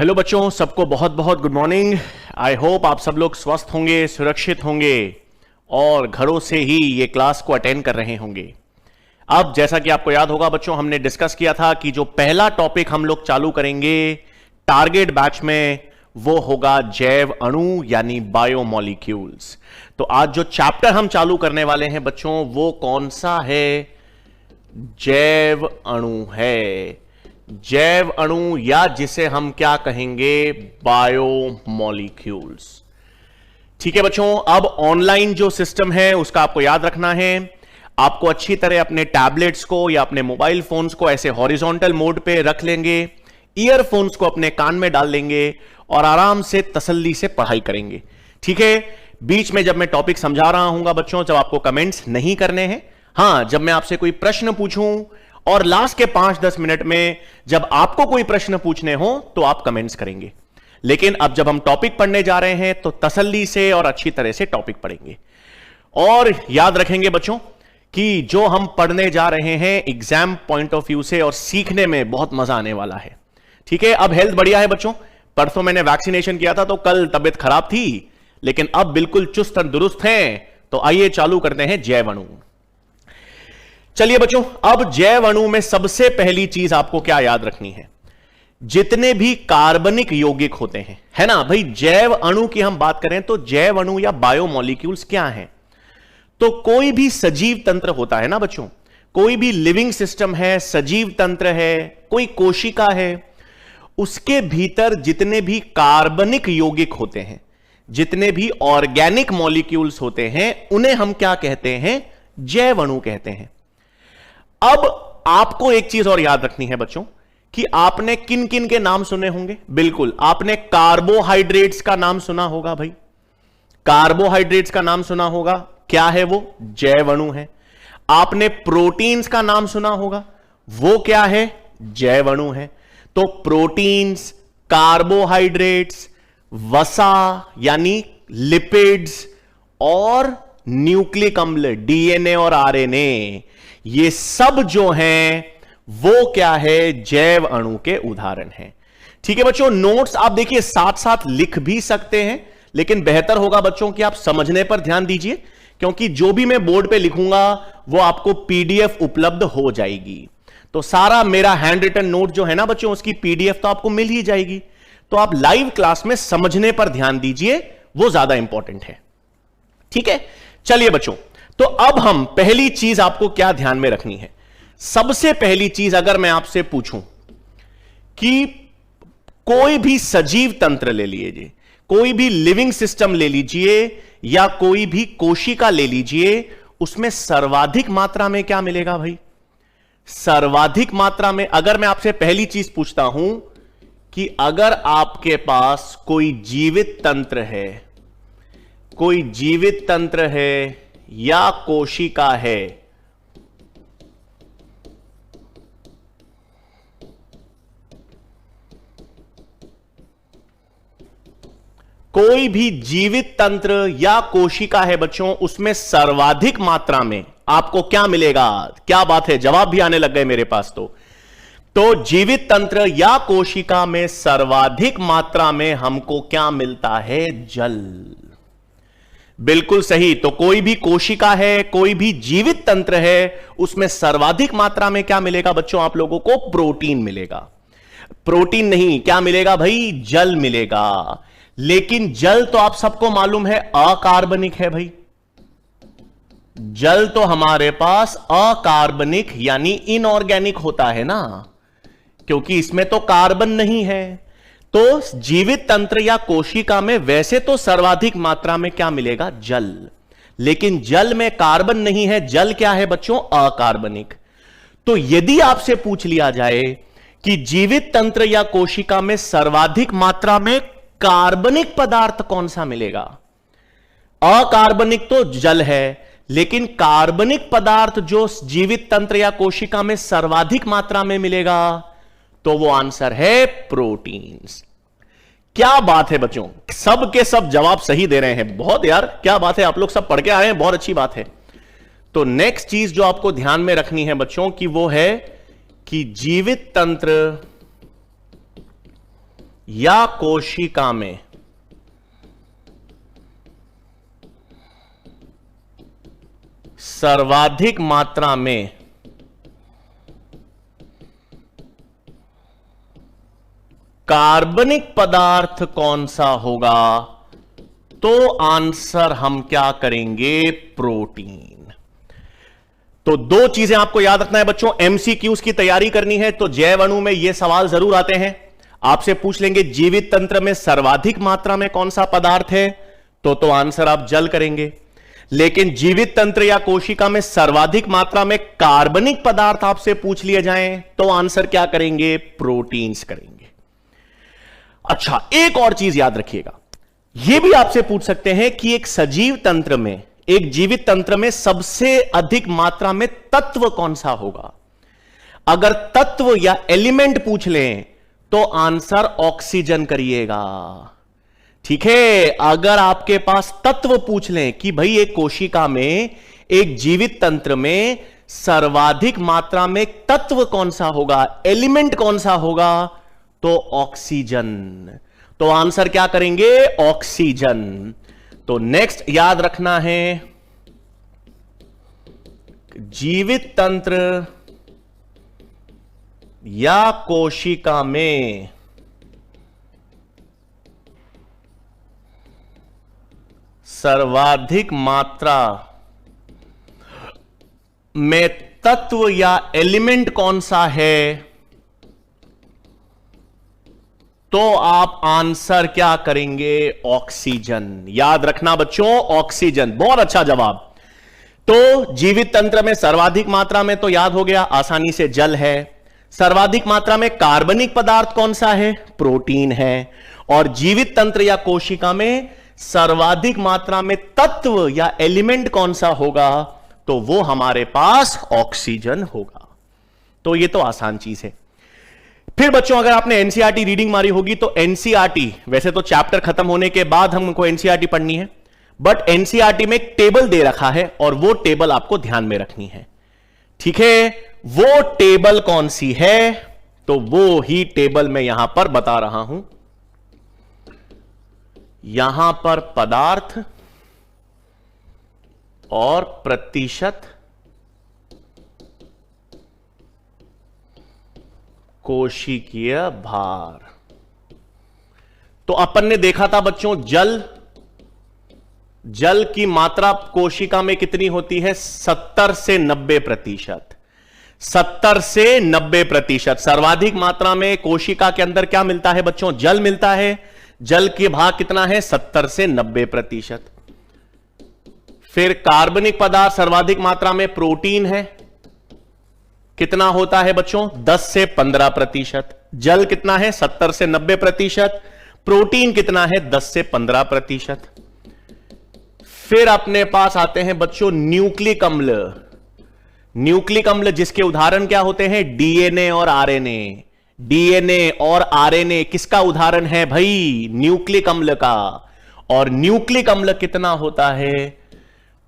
Hello बच्चों, सबको बहुत बहुत गुड मॉर्निंग। आई होप आप सब लोग स्वस्थ होंगे, सुरक्षित होंगे और घरों से ही ये क्लास को अटेंड कर रहे होंगे। अब जैसा कि आपको याद होगा बच्चों, हमने डिस्कस किया था कि जो पहला टॉपिक हम लोग चालू करेंगे टारगेट बैच में वो होगा जैव अणु यानी बायोमोलिक्यूल्स। तो आज जो चैप्टर हम चालू करने वाले हैं बच्चों वो कौन सा है? जैव अणु है। जैव अणु या जिसे हम क्या कहेंगे, बायोमोलिक्यूल्स। ठीक है बच्चों, अब ऑनलाइन जो सिस्टम है उसका आपको याद रखना है। आपको अच्छी तरह अपने टैबलेट्स को या अपने मोबाइल फोन्स को ऐसे हॉरिजॉन्टल मोड पे रख लेंगे, ईयरफोन्स को अपने कान में डाल लेंगे और आराम से तसल्ली से पढ़ाई करेंगे। ठीक है, बीच में जब मैं टॉपिक समझा रहा हूंगा बच्चों, जब आपको कमेंट्स नहीं करने हैं। हां, जब मैं आपसे कोई प्रश्न पूछूं और लास्ट के 5-10 मिनट में जब आपको कोई प्रश्न पूछने हो तो आप कमेंट्स करेंगे। लेकिन अब जब हम टॉपिक पढ़ने जा रहे हैं तो तसल्ली से और अच्छी तरह से टॉपिक पढ़ेंगे और याद रखेंगे बच्चों कि जो हम पढ़ने जा रहे हैं एग्जाम पॉइंट ऑफ व्यू से और सीखने में बहुत मजा आने वाला है। ठीक है, अब हेल्थ बढ़िया है बच्चों। परसों मैंने वैक्सीनेशन किया था तो कल तबीयत खराब थी, लेकिन अब बिल्कुल चुस्त और दुरुस्त हैं। तो आइए चालू करते हैं जैव अणु। चलिए बच्चों, अब जैव अणु में सबसे पहली चीज आपको क्या याद रखनी है? जितने भी कार्बनिक यौगिक होते हैं, है ना भाई। जैव अणु की हम बात करें तो जैव अणु या बायोमोलिक्यूल्स क्या हैं? तो कोई भी सजीव तंत्र होता है ना बच्चों, कोई भी लिविंग सिस्टम है, सजीव तंत्र है, कोई कोशिका है, उसके भीतर जितने भी कार्बनिक यौगिक होते हैं, जितने भी ऑर्गेनिक मॉलिक्यूल्स होते हैं, उन्हें हम क्या कहते हैं? जैव अणु कहते हैं। अब आपको एक चीज और याद रखनी है बच्चों कि आपने किन किन के नाम सुने होंगे। बिल्कुल, आपने कार्बोहाइड्रेट्स का नाम सुना होगा भाई। कार्बोहाइड्रेट्स का नाम सुना होगा, क्या है वो? जैव अणु है। आपने प्रोटीन्स का नाम सुना होगा, वो क्या है? जैव अणु है। तो प्रोटीन्स, कार्बोहाइड्रेट्स, वसा यानी लिपिड्स और न्यूक्लिक अम्ल डीएनए और आरएनए, ये सब जो हैं वो क्या है? जैव अणु के उदाहरण हैं। ठीक है बच्चों, नोट्स आप देखिए साथ साथ लिख भी सकते हैं, लेकिन बेहतर होगा बच्चों कि आप समझने पर ध्यान दीजिए, क्योंकि जो भी मैं बोर्ड पे लिखूंगा वो आपको पीडीएफ उपलब्ध हो जाएगी। तो सारा मेरा हैंड रिटन नोट जो है ना बच्चों, उसकी पीडीएफ तो आपको मिल ही जाएगी। तो आप लाइव क्लास में समझने पर ध्यान दीजिए, वो ज्यादा इंपॉर्टेंट है। ठीक है, चलिए बच्चों, तो अब हम पहली चीज आपको क्या ध्यान में रखनी है? सबसे पहली चीज अगर मैं आपसे पूछूं कि कोई भी सजीव तंत्र ले लीजिए, कोई भी लिविंग सिस्टम ले लीजिए या कोई भी कोशिका ले लीजिए, उसमें सर्वाधिक मात्रा में क्या मिलेगा भाई? सर्वाधिक मात्रा में अगर मैं आपसे पहली चीज पूछता हूं कि अगर आपके पास कोई जीवित तंत्र है, कोई जीवित तंत्र है या कोशिका है, कोई भी जीवित तंत्र या कोशिका है बच्चों, उसमें सर्वाधिक मात्रा में आपको क्या मिलेगा? क्या बात है, जवाब भी आने लग गए मेरे पास। तो जीवित तंत्र या कोशिका में सर्वाधिक मात्रा में हमको क्या मिलता है? जल। बिल्कुल सही। तो कोई भी कोशिका है, कोई भी जीवित तंत्र है, उसमें सर्वाधिक मात्रा में क्या मिलेगा बच्चों? आप लोगों को प्रोटीन मिलेगा। प्रोटीन नहीं, क्या मिलेगा भाई? जल मिलेगा। लेकिन जल तो आप सबको मालूम है अकार्बनिक है भाई। जल तो हमारे पास अकार्बनिक यानी इनऑर्गेनिक होता है ना, क्योंकि इसमें तो कार्बन नहीं है। तो जीवित तंत्र या कोशिका में वैसे तो सर्वाधिक मात्रा में क्या मिलेगा? जल। लेकिन जल में कार्बन नहीं है। जल क्या है बच्चों? अकार्बनिक। तो यदि आपसे पूछ लिया जाए कि जीवित तंत्र या कोशिका में सर्वाधिक मात्रा में कार्बनिक पदार्थ कौन सा मिलेगा? अकार्बनिक तो जल है, लेकिन कार्बनिक पदार्थ जो जीवित तंत्र या कोशिका में सर्वाधिक मात्रा में मिलेगा, तो वो आंसर है प्रोटीन्स। क्या बात है बच्चों, सब के सब जवाब सही दे रहे हैं। बहुत यार, क्या बात है, आप लोग सब पढ़ के आए हैं, बहुत अच्छी बात है। तो नेक्स्ट चीज जो आपको ध्यान में रखनी है बच्चों की वो है कि जीवित तंत्र या कोशिका में सर्वाधिक मात्रा में कार्बनिक पदार्थ कौन सा होगा, तो आंसर हम क्या करेंगे, प्रोटीन। तो दो चीजें आपको याद रखना है बच्चों, एमसीक्यूज की तैयारी करनी है तो जैव अणु में यह सवाल जरूर आते हैं। आपसे पूछ लेंगे जीवित तंत्र में सर्वाधिक मात्रा में कौन सा पदार्थ है, तो आंसर आप जल करेंगे। लेकिन जीवित तंत्र या कोशिका में सर्वाधिक मात्रा में कार्बनिक पदार्थ आपसे पूछ लिए जाएं तो आंसर क्या करेंगे, प्रोटीन्स करेंगे। अच्छा, एक और चीज याद रखिएगा, यह भी आपसे पूछ सकते हैं कि एक सजीव तंत्र में, एक जीवित तंत्र में सबसे अधिक मात्रा में तत्व कौन सा होगा। अगर तत्व या एलिमेंट पूछ लें तो आंसर ऑक्सीजन करिएगा। ठीक है, अगर आपके पास तत्व पूछ लें कि भाई एक कोशिका में, एक जीवित तंत्र में सर्वाधिक मात्रा में तत्व कौन सा होगा, एलिमेंट कौन सा होगा, तो ऑक्सीजन। तो आंसर क्या करेंगे, ऑक्सीजन। तो नेक्स्ट याद रखना है, जीवित तंत्र या कोशिका में सर्वाधिक मात्रा में तत्व या एलिमेंट कौन सा है, तो आप आंसर क्या करेंगे, ऑक्सीजन। याद रखना बच्चों, ऑक्सीजन। बहुत अच्छा जवाब। तो जीवित तंत्र में सर्वाधिक मात्रा में तो याद हो गया आसानी से, जल है। सर्वाधिक मात्रा में कार्बनिक पदार्थ कौन सा है, प्रोटीन है। और जीवित तंत्र या कोशिका में सर्वाधिक मात्रा में तत्व या एलिमेंट कौन सा होगा, तो वो हमारे पास ऑक्सीजन होगा। तो ये तो आसान चीज है। फिर बच्चों अगर आपने एनसीईआरटी रीडिंग मारी होगी तो एनसीईआरटी, वैसे तो चैप्टर खत्म होने के बाद हमको एनसीईआरटी पढ़नी है, बट एनसीईआरटी में एक टेबल दे रखा है और वो टेबल आपको ध्यान में रखनी है। ठीक है, वो टेबल कौन सी है, तो वो ही टेबल मैं यहां पर बता रहा हूं। यहां पर पदार्थ और प्रतिशत कोशिकीय भार। तो अपन ने देखा था बच्चों, जल की मात्रा कोशिका में कितनी होती है, 70 से 90%। 70 से 90%। सर्वाधिक मात्रा में कोशिका के अंदर क्या मिलता है बच्चों, जल मिलता है। जल के भाग कितना है, 70 से 90%। फिर कार्बनिक पदार्थ सर्वाधिक मात्रा में प्रोटीन है, कितना होता है बच्चों, 10 से 15%। जल कितना है, 70 से 90%। प्रोटीन कितना है, 10 से 15%। फिर अपने पास आते हैं बच्चों न्यूक्लिक अम्ल। न्यूक्लिक अम्ल जिसके उदाहरण क्या होते हैं, डीएनए और आरएनए। डीएनए और आरएनए किसका उदाहरण है भाई, न्यूक्लिक अम्ल का। और न्यूक्लिक अम्ल कितना होता है,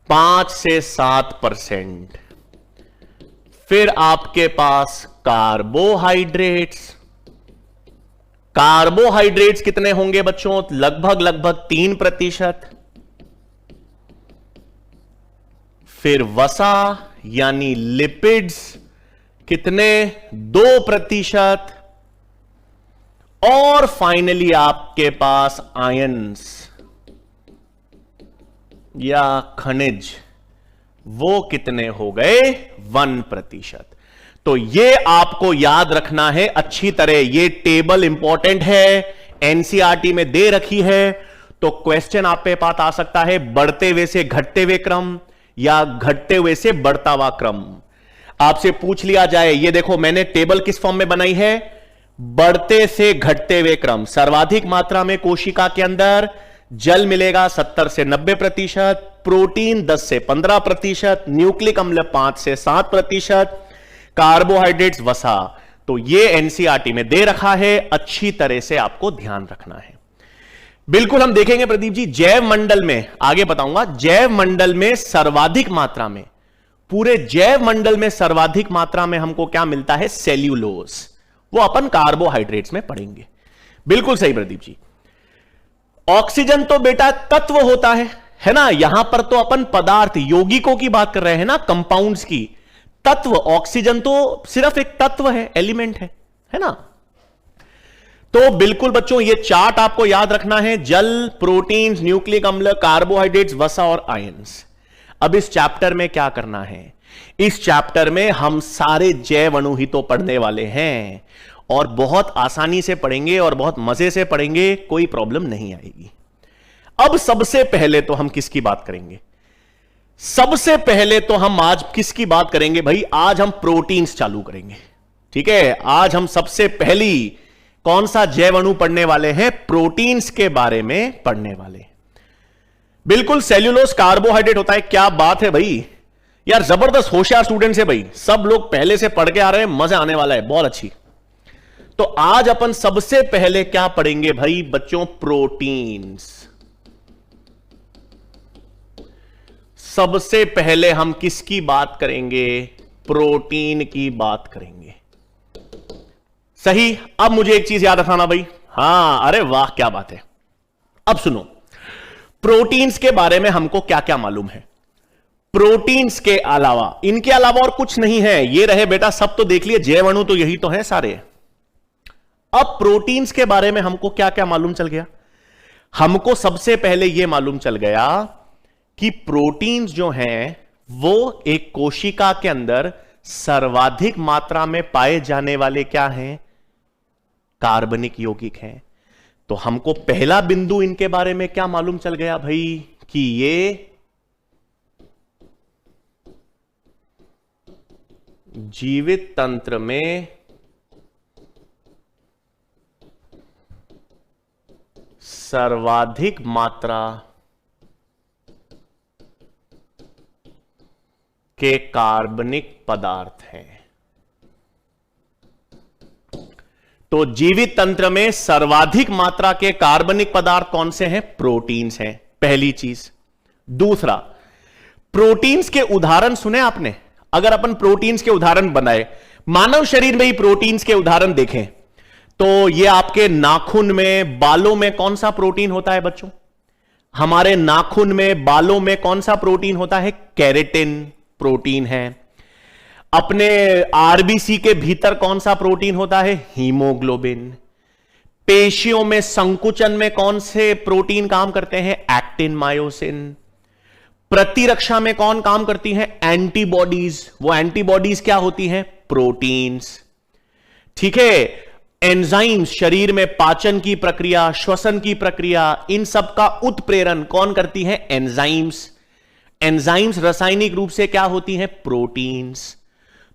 5 से 7%। फिर आपके पास कार्बोहाइड्रेट्स। कार्बोहाइड्रेट्स कितने होंगे बच्चों, लगभग 3%। फिर वसा यानी लिपिड्स कितने, 2%। और फाइनली आपके पास आयंस या खनिज, वो कितने हो गए, 1%। तो ये आपको याद रखना है अच्छी तरह। ये टेबल इंपॉर्टेंट है, एनसीईआरटी में दे रखी है। तो क्वेश्चन आप पे पास आ सकता है बढ़ते हुए से घटते हुए क्रम या घटते हुए से बढ़ता हुआ क्रम। आपसे पूछ लिया जाए, ये देखो मैंने टेबल किस फॉर्म में बनाई है, बढ़ते से घटते हुए क्रम। सर्वाधिक मात्रा में कोशिका के अंदर जल मिलेगा 70 से 90%, प्रोटीन 10 से 15%, न्यूक्लिक अम्ल 5 से 7%, कार्बोहाइड्रेट्स, वसा। तो ये एनसीईआरटी में दे रखा है, अच्छी तरह से आपको ध्यान रखना है। बिल्कुल हम देखेंगे प्रदीप जी, जैव मंडल में आगे बताऊंगा, जैव मंडल में सर्वाधिक मात्रा में, पूरे जैव मंडल में सर्वाधिक मात्रा में हमको क्या मिलता है, सेल्यूलोज। वो अपन कार्बोहाइड्रेट्स में पढ़ेंगे। बिल्कुल सही प्रदीप जी। ऑक्सीजन तो बेटा तत्व होता है ना। यहां पर तो अपन पदार्थ यौगिकों की बात कर रहे हैं ना, कंपाउंड्स की। तत्व ऑक्सीजन तो सिर्फ एक तत्व है, एलिमेंट है ना। तो बिल्कुल बच्चों ये चार्ट आपको याद रखना है। जल, प्रोटीन्स, न्यूक्लिक अम्ल, कार्बोहाइड्रेट्स, वसा और आयंस। अब इस चैप्टर में क्या करना है, इस चैप्टर में हम सारे जैव अणु ही तो पढ़ने वाले हैं, और बहुत आसानी से पढ़ेंगे और बहुत मजे से पढ़ेंगे, कोई प्रॉब्लम नहीं आएगी। अब सबसे पहले तो हम किसकी बात करेंगे, सबसे पहले तो हम आज किसकी बात करेंगे भाई, आज हम प्रोटीन्स चालू करेंगे। ठीक है, आज हम सबसे पहली कौन सा जैव अणु पढ़ने वाले हैं, प्रोटीन्स के बारे में पढ़ने वाले। बिल्कुल, सेल्यूलोज कार्बोहाइड्रेट होता है। क्या बात है भाई, यार जबरदस्त होशियार स्टूडेंट्स है भाई, सब लोग पहले से पढ़ के आ रहे हैं, मजा आने वाला है, बहुत अच्छी। तो आज अपन सबसे पहले क्या पढ़ेंगे भाई बच्चों, प्रोटीन्स। सबसे पहले हम किसकी बात करेंगे, प्रोटीन की बात करेंगे। सही। अब मुझे एक चीज याद रखना भाई, हां, अरे वाह क्या बात है। अब सुनो, प्रोटीन्स के बारे में हमको क्या क्या मालूम है। प्रोटीन्स के अलावा, इनके अलावा और कुछ नहीं है, ये रहे बेटा, सब तो देख लिए, जैव अणु तो यही तो है सारे। अब प्रोटीन्स के बारे में हमको क्या क्या मालूम चल गया, हमको सबसे पहले यह मालूम चल गया कि प्रोटीन्स जो हैं वो एक कोशिका के अंदर सर्वाधिक मात्रा में पाए जाने वाले क्या हैं, कार्बनिक यौगिक हैं। तो हमको पहला बिंदु इनके बारे में क्या मालूम चल गया भाई, कि ये जीवित तंत्र में सर्वाधिक मात्रा के कार्बनिक पदार्थ हैं। तो जीवित तंत्र में सर्वाधिक मात्रा के कार्बनिक पदार्थ कौन से हैं, प्रोटीन्स हैं, पहली चीज। दूसरा, प्रोटीन्स के उदाहरण सुने आपने, अगर अपन प्रोटीन्स के उदाहरण बनाए, मानव शरीर में ही प्रोटीन्स के उदाहरण देखें, तो ये आपके नाखून में, बालों में कौन सा प्रोटीन होता है बच्चों, हमारे नाखून में, बालों में कौन सा प्रोटीन होता है, केराटिन प्रोटीन है। अपने आरबीसी के भीतर कौन सा प्रोटीन होता है, हीमोग्लोबिन। पेशियों में संकुचन में कौन से प्रोटीन काम करते हैं, एक्टिन, मायोसिन। प्रतिरक्षा में कौन काम करती हैं, एंटीबॉडीज। वो एंटीबॉडीज क्या होती हैं, प्रोटीन्स। ठीक है, एंजाइम्स, शरीर में पाचन की प्रक्रिया, श्वसन की प्रक्रिया, इन सब का उत्प्रेरण कौन करती है, एंजाइम्स। एंजाइम्स रासायनिक रूप से क्या होती हैं, प्रोटीन्स।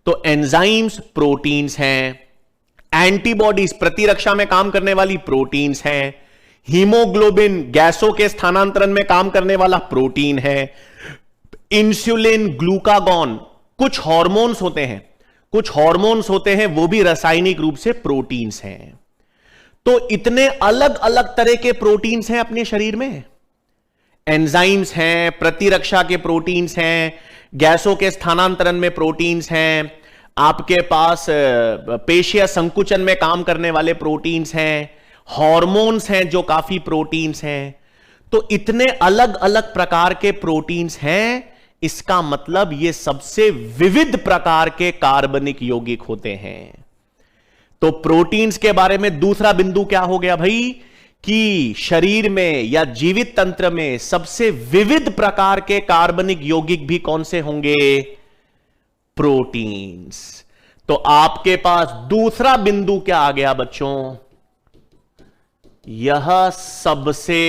तो एंजाइम्स प्रोटीन्स हैं, एंटीबॉडीज प्रतिरक्षा में काम करने वाली प्रोटीन्स हैं, हीमोग्लोबिन गैसों के स्थानांतरण में काम करने वाला प्रोटीन है, इंसुलिन, ग्लूकागॉन, कुछ हार्मोन्स होते हैं, कुछ हार्मोन्स होते हैं, वो भी रासायनिक रूप से प्रोटीन्स हैं। तो इतने अलग अलग तरह के प्रोटीन्स हैं अपने शरीर में। एंजाइम्स हैं, प्रतिरक्षा के प्रोटीन्स हैं, गैसों के स्थानांतरण में प्रोटीन्स हैं, आपके पास पेशीय संकुचन में काम करने वाले प्रोटीन्स हैं, हार्मोन्स हैं जो काफी प्रोटीन्स हैं। तो इतने अलग अलग प्रकार के प्रोटीन्स हैं, इसका मतलब ये सबसे विविध प्रकार के कार्बनिक यौगिक होते हैं। तो प्रोटीन्स के बारे में दूसरा बिंदु क्या हो गया भाई, कि शरीर में या जीवित तंत्र में सबसे विविध प्रकार के कार्बनिक यौगिक भी कौन से होंगे, प्रोटीन्स। तो आपके पास दूसरा बिंदु क्या आ गया बच्चों, यह सबसे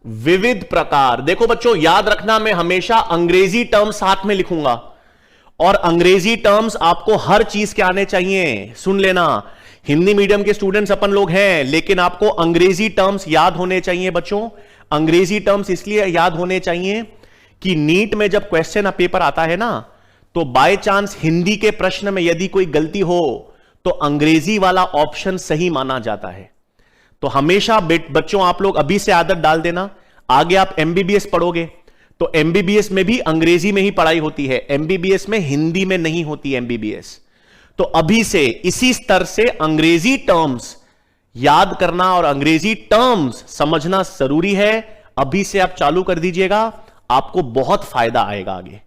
विविध प्रकार। देखो बच्चों याद रखना, मैं हमेशा अंग्रेजी टर्म साथ में लिखूंगा, और अंग्रेजी टर्म्स आपको हर चीज के आने चाहिए। सुन लेना, हिंदी मीडियम के स्टूडेंट्स अपन लोग हैं, लेकिन आपको अंग्रेजी टर्म्स याद होने चाहिए बच्चों। अंग्रेजी टर्म्स इसलिए याद होने चाहिए कि नीट में जब क्वेश्चन पेपर आता है ना, तो बाय चांस हिंदी के प्रश्न में यदि कोई गलती हो तो अंग्रेजी वाला ऑप्शन सही माना जाता है। तो हमेशा बच्चों आप लोग अभी से आदत डाल देना, आगे आप एमबीबीएस पढ़ोगे तो एमबीबीएस में भी अंग्रेजी में ही पढ़ाई होती है, एमबीबीएस में हिंदी में नहीं होती एमबीबीएस। तो अभी से इसी स्तर से अंग्रेजी टर्म्स याद करना और अंग्रेजी टर्म्स समझना जरूरी है। अभी से आप चालू कर दीजिएगा, आपको बहुत फायदा आएगा आगे।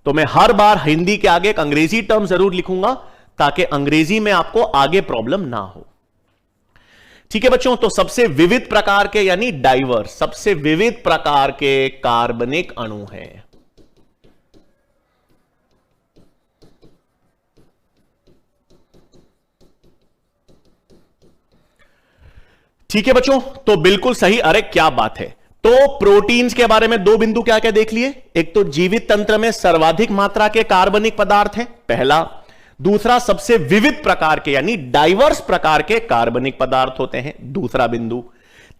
तो मैं हर बार हिंदी के आगे एक अंग्रेजी टर्म जरूर लिखूंगा ताकि अंग्रेजी में आपको आगे प्रॉब्लम ना हो। ठीक है बच्चों, तो सबसे विविध प्रकार के यानी डाइवर्स, सबसे विविध प्रकार के कार्बनिक अणु हैं। ठीक है बच्चों, तो बिल्कुल सही। अरे क्या बात है। तो प्रोटीन्स के बारे में दो बिंदु क्या क्या देख लिए। एक तो जीवित तंत्र में सर्वाधिक मात्रा के कार्बनिक पदार्थ हैं, पहला। दूसरा, सबसे विविध प्रकार के यानी डाइवर्स प्रकार के कार्बनिक पदार्थ होते हैं, दूसरा बिंदु।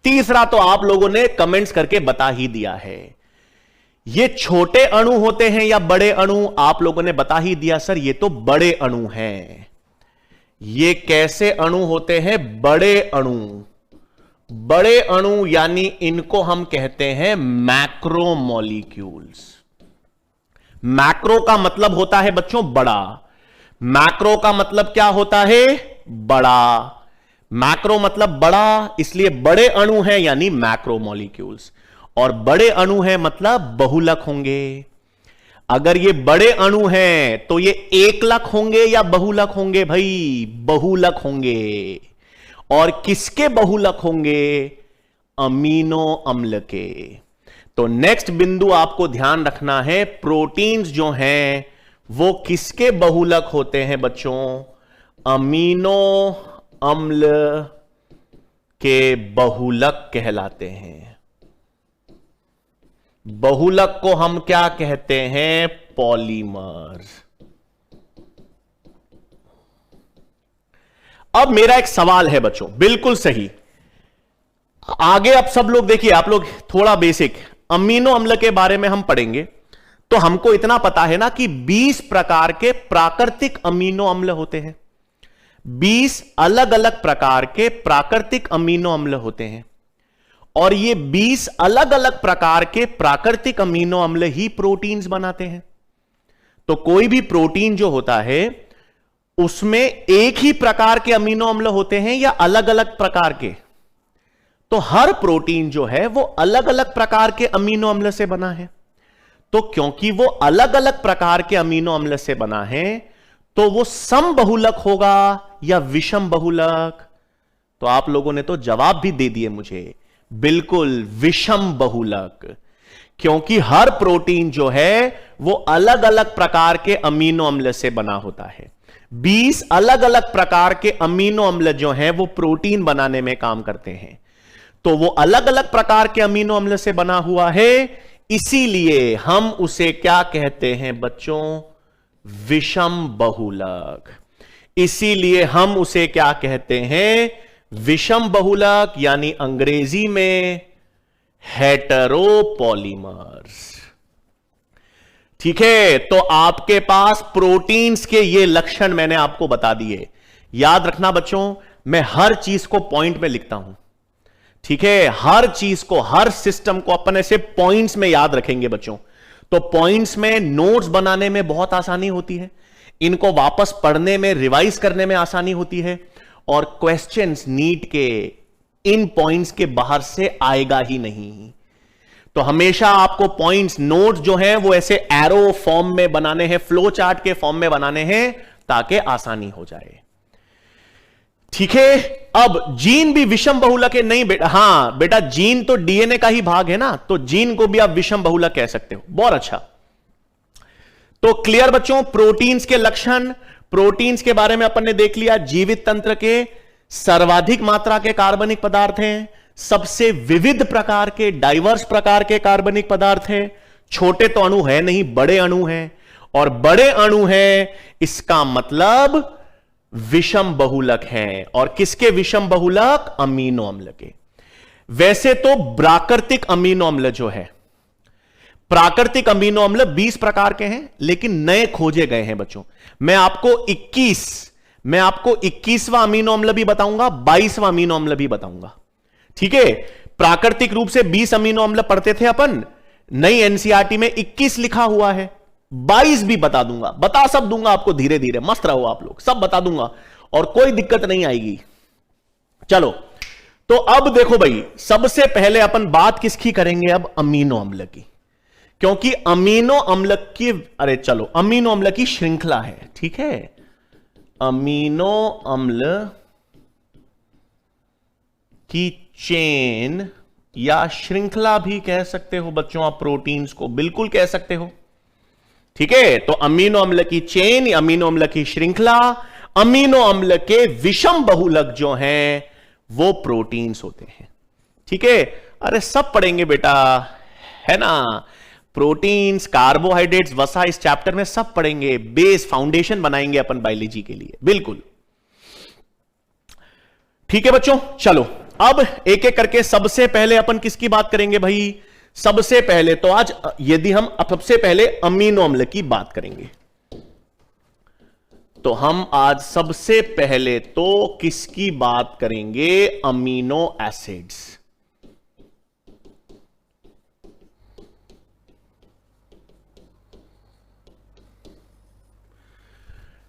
तीसरा तो आप लोगों ने कमेंट्स करके बता ही दिया है, ये छोटे अणु होते हैं या बड़े अणु। आप लोगों ने बता ही दिया सर ये तो बड़े अणु हैं। ये कैसे अणु होते हैं? बड़े अणु। बड़े अणु यानी इनको हम कहते हैं मैक्रोमोलिक्यूल्स। मैक्रो का मतलब होता है बच्चों बड़ा। मैक्रो का मतलब क्या होता है? बड़ा। मैक्रो मतलब बड़ा, इसलिए बड़े अणु हैं यानी मैक्रोमोलिक्यूल्स। और बड़े अणु हैं मतलब बहुलक होंगे। अगर ये बड़े अणु हैं तो ये एकलक होंगे या बहुलक होंगे? भाई बहुलक होंगे। और किसके बहुलक होंगे? अमीनो अम्ल के। तो नेक्स्ट बिंदु आपको ध्यान रखना है, प्रोटीन्स जो हैं वो किसके बहुलक होते हैं बच्चों? अमीनो अम्ल के बहुलक कहलाते हैं। बहुलक को हम क्या कहते हैं? पॉलीमर्स। अब मेरा एक सवाल है बच्चों, बिल्कुल सही। आगे अब सब लोग देखिए, आप लोग थोड़ा बेसिक अमीनो अम्ल के बारे में हम पढ़ेंगे। तो हमको इतना पता है ना कि 20 प्रकार के प्राकृतिक अमीनो अम्ल होते हैं। 20 अलग अलग प्रकार के प्राकृतिक अमीनो अम्ल होते हैं। और ये 20 अलग अलग प्रकार के प्राकृतिक अमीनो अम्ल ही प्रोटीन्स बनाते हैं। तो कोई भी प्रोटीन जो होता है उसमें एक ही प्रकार के अमीनो अम्ल होते हैं या अलग अलग प्रकार के? तो हर प्रोटीन जो है वो अलग अलग प्रकार के अमीनो अम्ल से बना है। तो क्योंकि वो अलग अलग प्रकार के अमीनो अम्ल से बना है तो वो सम बहुलक होगा या विषम बहुलक? तो आप लोगों ने तो जवाब भी दे दिए मुझे, बिल्कुल विषम बहुलक। क्योंकि हर प्रोटीन जो है वो अलग अलग प्रकार के अमीनो अम्ल से बना होता है। 20 अलग अलग प्रकार के अमीनो अम्ल जो हैं वो प्रोटीन बनाने में काम करते हैं। तो वो अलग अलग प्रकार के अमीनो अम्ल से बना हुआ है, इसीलिए हम उसे क्या कहते हैं बच्चों? विषम बहुलक। इसीलिए हम उसे क्या कहते हैं? विषम बहुलक, यानी अंग्रेजी में हेटेरोपॉलीमर्स। ठीक है, तो आपके पास प्रोटीन्स के ये लक्षण मैंने आपको बता दिए। याद रखना बच्चों, मैं हर चीज को पॉइंट में लिखता हूं। ठीक है, हर चीज को, हर सिस्टम को अपन ऐसे पॉइंट्स में याद रखेंगे बच्चों। तो पॉइंट्स में नोट्स बनाने में बहुत आसानी होती है, इनको वापस पढ़ने में, रिवाइज करने में आसानी होती है। और क्वेश्चंस नीट के इन पॉइंट्स के बाहर से आएगा ही नहीं। तो हमेशा आपको पॉइंट्स, नोट्स जो हैं वो ऐसे एरो फॉर्म में बनाने हैं, फ्लो चार्ट के फॉर्म में बनाने हैं ताकि आसानी हो जाए। ठीक है, अब जीन भी विषम बहुलक है? नहीं बेटा, हां बेटा, जीन तो डीएनए का ही भाग है ना, तो जीन को भी आप विषम बहुलक कह सकते हो। बहुत अच्छा। तो क्लियर बच्चों, प्रोटीन्स के लक्षण, प्रोटीन्स के बारे में अपन ने देख लिया। जीवित तंत्र के सर्वाधिक मात्रा के कार्बनिक पदार्थ हैं, सबसे विविध प्रकार के, डाइवर्स प्रकार के कार्बनिक पदार्थ हैं। छोटे तो अणु है नहीं, बड़े अणु हैं। और बड़े अणु हैं इसका मतलब विषम बहुलक हैं। और किसके विषम बहुलक? अमीनो अम्ल के। वैसे तो प्राकृतिक अमीनो अम्ल जो है, प्राकृतिक अमीनो अम्ल 20 प्रकार के हैं, लेकिन नए खोजे गए हैं बच्चों। मैं आपको 21वां अमीनो अम्ल भी बताऊंगा, 22वां अमीनो अम्ल भी बताऊंगा। ठीक है, प्राकृतिक रूप से 20 अमीनो अम्ल पढ़ते थे अपन, नई एनसीईआरटी में 21 लिखा हुआ है। 22 भी बता दूंगा, बता सब दूंगा आपको, धीरे धीरे मस्त रहो आप लोग, सब बता दूंगा और कोई दिक्कत नहीं आएगी। चलो तो अब देखो भाई, सबसे पहले अपन बात किसकी करेंगे अब? अमीनो अम्ल की, क्योंकि अमीनो अम्ल की, अरे चलो, अमीनो अम्ल की श्रृंखला है, ठीक है। अमीनो अम्ल की चेन या श्रृंखला भी कह सकते हो बच्चों आप, प्रोटीन्स को बिल्कुल कह सकते हो, ठीक है। तो अमीनो अम्ल की चेन या अमीनो अम्ल की श्रृंखला, अमीनो अम्ल के विषम बहुलक जो हैं वो प्रोटीन्स होते हैं, ठीक है। अरे सब पढ़ेंगे बेटा, है ना, प्रोटीन्स, कार्बोहाइड्रेट्स, वसा, इस चैप्टर में सब पढ़ेंगे, बेस फाउंडेशन बनाएंगे अपन बायोलॉजी के लिए, बिल्कुल ठीक है बच्चों। चलो अब एक एक करके सबसे पहले अपन किसकी बात करेंगे भाई? सबसे पहले तो आज यदि हम सबसे पहले अमीनो अम्ल की बात करेंगे, तो हम आज सबसे पहले तो किसकी बात करेंगे? Amino acids.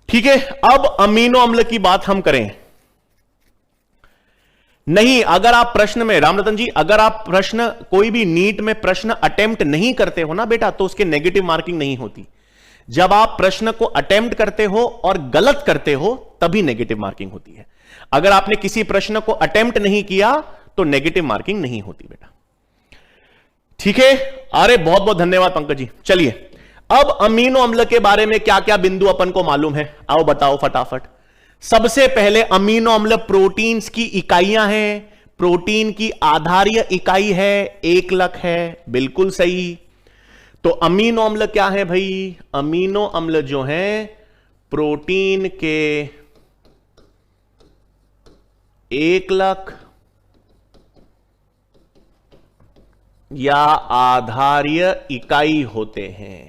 ठीक है, अब अमीनो अम्ल की बात हम करें। नहीं, अगर आप प्रश्न में, रामरतन जी, अगर आप प्रश्न कोई भी नीट में प्रश्न अटेम्प्ट नहीं करते हो ना बेटा, तो उसके नेगेटिव मार्किंग नहीं होती। जब आप प्रश्न को अटेम्प्ट करते हो और गलत करते हो तभी नेगेटिव मार्किंग होती है। अगर आपने किसी प्रश्न को अटेम्प्ट नहीं किया तो नेगेटिव मार्किंग नहीं होती बेटा, ठीक है। अरे बहुत बहुत धन्यवाद पंकज जी। चलिए अब अमीनो अम्ल के बारे में क्या क्या बिंदु अपन को मालूम है, आओ बताओ फटाफट। सबसे पहले अमीनो अम्ल प्रोटीन्स की इकाइयां हैं, प्रोटीन की आधारीय इकाई है, एकलक है, बिल्कुल सही। तो अमीनो अम्ल क्या है भाई? अमीनो अम्ल जो है प्रोटीन के एकलक या आधारीय इकाई होते हैं।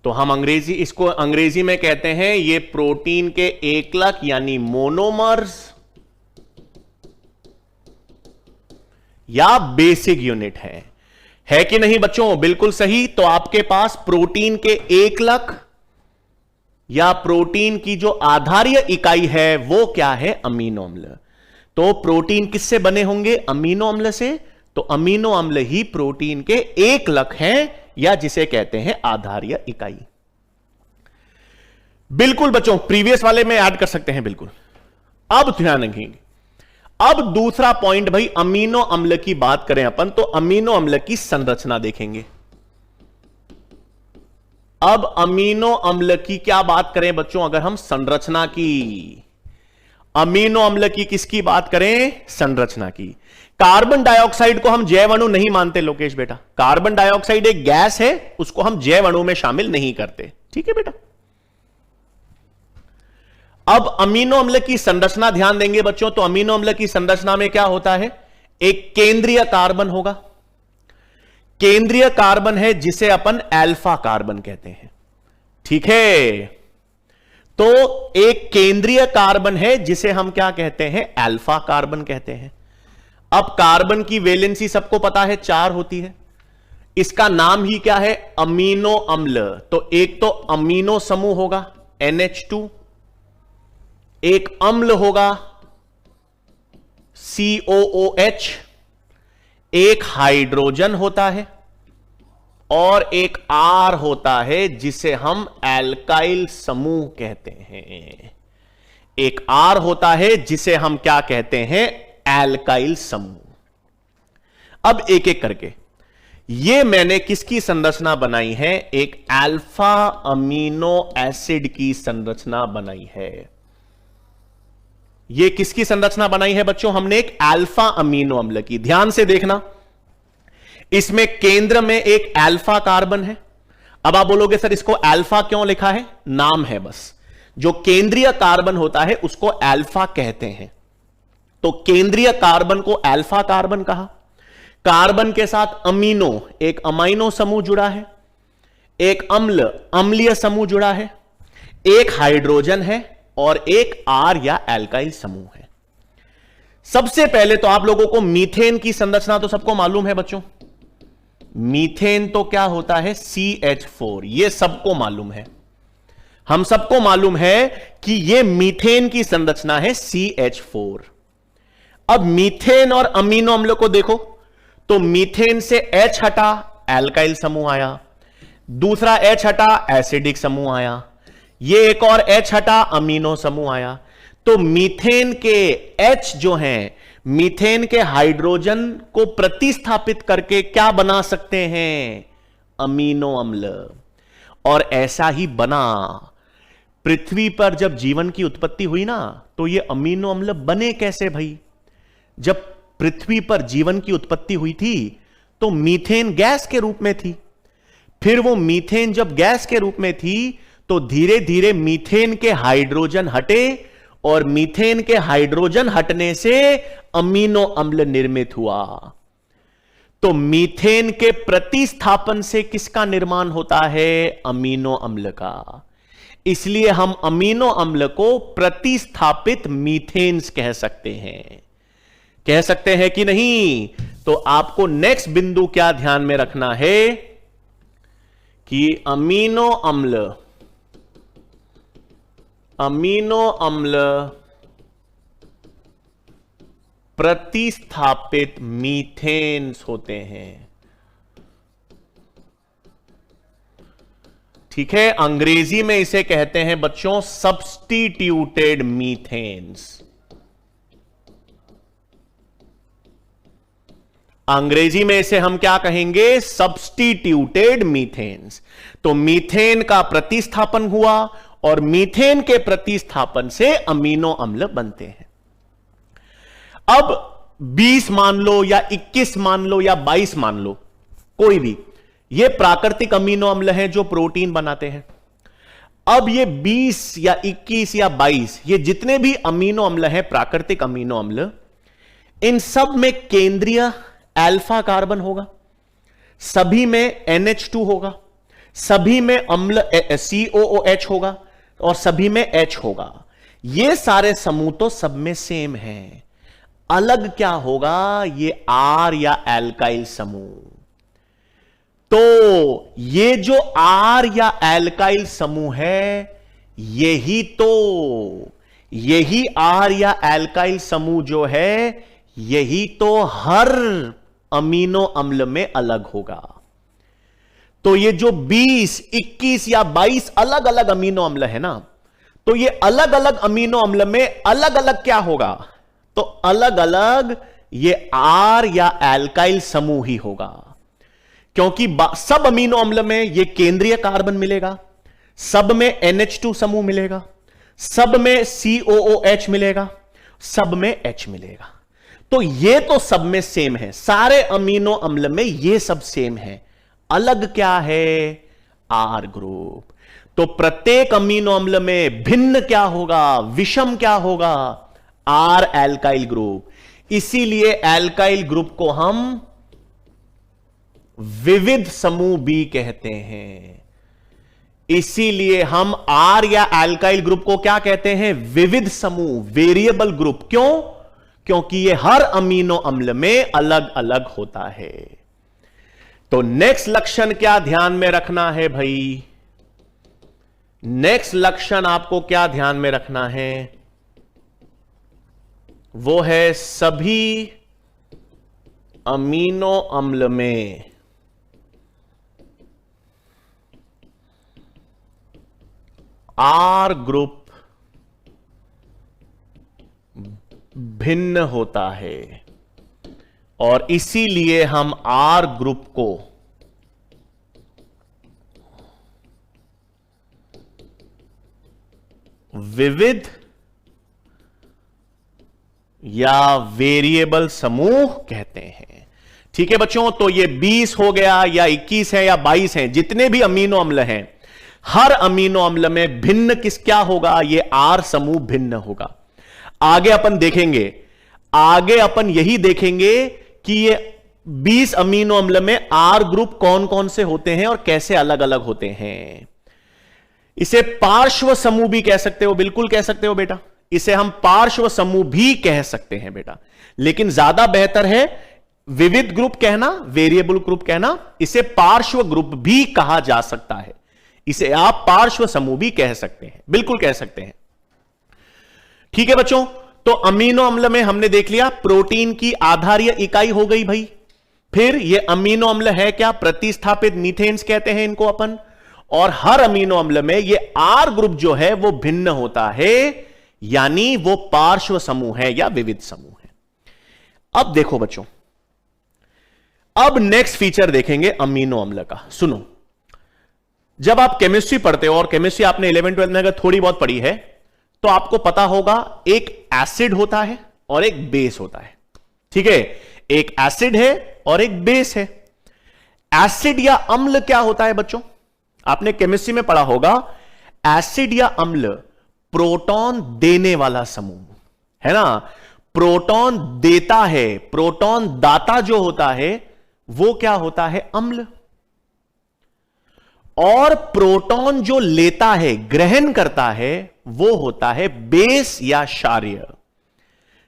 तो हम इसको अंग्रेजी में कहते हैं, ये प्रोटीन के एकलक यानी मोनोमर्स या बेसिक यूनिट है कि नहीं बच्चों? बिल्कुल सही। तो आपके पास प्रोटीन के एकलक या प्रोटीन की जो आधारीय इकाई है वो क्या है? अमीनो अम्ल। तो प्रोटीन किससे बने होंगे? अमीनो अम्ल से। तो अमीनो अम्ल ही प्रोटीन के एकलक हैं या जिसे कहते हैं आधारीय इकाई। बिल्कुल बच्चों, प्रीवियस वाले में ऐड कर सकते हैं, बिल्कुल। अब ध्यान रखेंगे, अब दूसरा पॉइंट भाई, अमीनो अम्ल की बात करें अपन तो अमीनो अम्ल की संरचना देखेंगे। अब अमीनो अम्ल की क्या बात करें बच्चों? अगर हम संरचना की, अमीनो अम्ल की किसकी बात करें? संरचना की। कार्बन डाइऑक्साइड को हम जैव अणु नहीं मानते लोकेश बेटा, कार्बन डाइऑक्साइड एक गैस है, उसको हम जैव अणु में शामिल नहीं करते, ठीक है बेटा। अब अमीनो अम्ल की संरचना ध्यान देंगे बच्चों, तो अमीनो अम्ल की संरचना में क्या होता है? एक केंद्रीय कार्बन होगा, केंद्रीय कार्बन है जिसे अपन अल्फा कार्बन कहते हैं, ठीक है। तो एक केंद्रीय कार्बन है जिसे हम क्या कहते हैं? अल्फा कार्बन कहते हैं। अब कार्बन की वैलेंसी सबको पता है 4 होती है, इसका नाम ही क्या है? अमीनो अम्ल। तो एक तो अमीनो समूह होगा NH2, एक अम्ल होगा COOH, एक हाइड्रोजन होता है और एक R होता है जिसे हम एल्काइल समूह कहते हैं। एक R होता है जिसे हम क्या कहते हैं? एल्काइल समूह। अब एक एक करके ये मैंने किसकी संरचना बनाई है? एक अल्फा अमीनो एसिड की संरचना बनाई है। ये किसकी संरचना बनाई है बच्चों? हमने एक अल्फा अमीनो अम्ल की। ध्यान से देखना, इसमें केंद्र में एक अल्फा कार्बन है। अब आप बोलोगे सर इसको अल्फा क्यों लिखा है? नाम है बस, जो केंद्रीय कार्बन होता है उसको अल्फा कहते हैं, तो केंद्रीय कार्बन को अल्फा कार्बन कहा। कार्बन के साथ अमीनो, एक अमाइनो समूह जुड़ा है, एक अम्ल, अम्लीय समूह जुड़ा है, एक हाइड्रोजन है और एक R या एल्काइल समूह है। सबसे पहले तो आप लोगों को मीथेन की संरचना तो सबको मालूम है बच्चों, मीथेन तो क्या होता है CH4, ये सबको मालूम है, हम सबको मालूम है कि ये मीथेन की संरचना है CH4। अब मीथेन और अमीनो अम्ल को देखो तो मीथेन से H हटा एल्काइल समूह आया, दूसरा H हटा एसिडिक समूह आया, ये एक और H हटा अमीनो समूह आया। तो मीथेन के H जो हैं, मीथेन के हाइड्रोजन को प्रतिस्थापित करके क्या बना सकते हैं, अमीनो अम्ल। और ऐसा ही बना, पृथ्वी पर जब जीवन की उत्पत्ति हुई ना, तो ये अमीनो अम्ल बने कैसे भाई? जब पृथ्वी पर जीवन की उत्पत्ति हुई थी तो मीथेन गैस के रूप में थी, फिर वो मीथेन जब गैस के रूप में थी तो धीरे धीरे मीथेन के हाइड्रोजन हटे और मीथेन के हाइड्रोजन हटने से अमीनो अम्ल निर्मित हुआ। तो मीथेन के प्रतिस्थापन से किसका निर्माण होता है, अमीनो अम्ल का। इसलिए हम अमीनो अम्ल को प्रतिस्थापित मीथेन्स कह सकते हैं, कह सकते हैं कि नहीं। तो आपको नेक्स्ट बिंदु क्या ध्यान में रखना है कि अमीनो अम्ल प्रतिस्थापित मीथेन्स होते हैं। ठीक है, अंग्रेजी में इसे कहते हैं बच्चों सब्स्टिट्यूटेड मीथेन्स। अंग्रेजी में इसे हम क्या कहेंगे, सब्स्टिट्यूटेड मीथेन्स। तो मीथेन का प्रतिस्थापन हुआ और मीथेन के प्रतिस्थापन से अमीनो अम्ल बनते हैं। अब 20 मान लो या 21 मान लो या 22 मान लो, कोई भी, ये प्राकृतिक अमीनो अम्ल हैं जो प्रोटीन बनाते हैं। अब ये 20 या 21 या 22 ये जितने भी अमीनो अम्ल हैं, प्राकृतिक अमीनो अम्ल, इन सब में केंद्रीय अल्फा कार्बन होगा, सभी में NH2 होगा, सभी में अम्ल COOH होगा और सभी में H होगा। ये सारे समूह तो सब में सेम हैं, अलग क्या होगा, ये R या एल्काइल समूह। तो ये जो R या एल्काइल समूह है, यही R या एल्काइल समूह जो है, यही तो हर अमीनो अम्ल में अलग होगा। तो ये जो 20, 21 या 22 अलग अलग अमीनो अम्ल है ना, तो ये अलग अलग अमीनो अम्ल में अलग अलग क्या होगा, तो अलग अलग ये R या एल्काइल समूह ही होगा। क्योंकि सब अमीनो अम्ल में ये केंद्रीय कार्बन मिलेगा, सब में NH2 समूह मिलेगा, सब में COOH मिलेगा, सब में H मिलेगा। तो ये तो सब में सेम है, सारे अमीनो अम्ल में ये सब सेम है, अलग क्या है, R ग्रुप। तो प्रत्येक अमीनो अम्ल में भिन्न क्या होगा, विषम क्या होगा, R एल्काइल ग्रुप। इसीलिए एल्काइल ग्रुप को हम विविध समूह भी कहते हैं। इसीलिए हम R या एल्काइल ग्रुप को क्या कहते हैं, विविध समूह, वेरिएबल ग्रुप। क्यों? क्योंकि ये हर अमीनो अम्ल में अलग अलग होता है। तो नेक्स्ट लक्षण क्या ध्यान में रखना है भाई, नेक्स्ट लक्षण आपको क्या ध्यान में रखना है, वो है सभी अमीनो अम्ल में R ग्रुप भिन्न होता है और इसीलिए हम R ग्रुप को विविध या वेरिएबल समूह कहते हैं। ठीक है बच्चों, तो ये 20 हो गया या 21 है या 22 है, जितने भी अमीनो अम्ल हैं, हर अमीनो अम्ल में भिन्न क्या होगा, ये R समूह भिन्न होगा। आगे अपन देखेंगे, आगे अपन यही देखेंगे कि ये 20 अमीनो अम्ल में R ग्रुप कौन कौन से होते हैं और कैसे अलग अलग होते हैं। इसे पार्श्व समूह भी कह सकते हो, बिल्कुल कह सकते हो बेटा, इसे हम पार्श्व समूह भी कह सकते हैं बेटा, लेकिन ज्यादा बेहतर है विविध ग्रुप कहना, वेरिएबल ग्रुप कहना, इसे पार्श्व ग्रुप भी कहा जा सकता है। इसे आप पार्श्व समूह भी कह सकते हैं, बिल्कुल कह सकते हैं। ठीक है बच्चों, तो अमीनो अम्ल में हमने देख लिया प्रोटीन की आधारीय इकाई हो गई भाई। फिर ये अमीनो अम्ल है क्या? प्रतिस्थापित मीथेन्स कहते हैं इनको अपन। और हर अमीनो अम्ल में ये आर ग्रुप जो है वो भिन्न होता है, यानी वो पार्श्व समूह है या विविध समूह है। अब देखो बच्चों, अब नेक्स्ट फीचर देखेंगे अमीनो अम्ल का। सुनो, जब आप केमिस्ट्री पढ़ते हो, और केमिस्ट्री आपने 11 12 में अगर थोड़ी बहुत पढ़ी है तो आपको पता होगा एक एसिड होता है और एक बेस होता है। ठीक है, एक एसिड है और एक बेस है। एसिड या अम्ल क्या होता है बच्चों? आपने केमिस्ट्री में पढ़ा होगा, एसिड या अम्ल प्रोटॉन देने वाला समूह है ना। प्रोटॉन देता है, प्रोटॉन दाता जो होता है वो क्या होता है? अम्ल। और प्रोटॉन जो लेता है, ग्रहण करता है, वो होता है बेस या क्षारीय।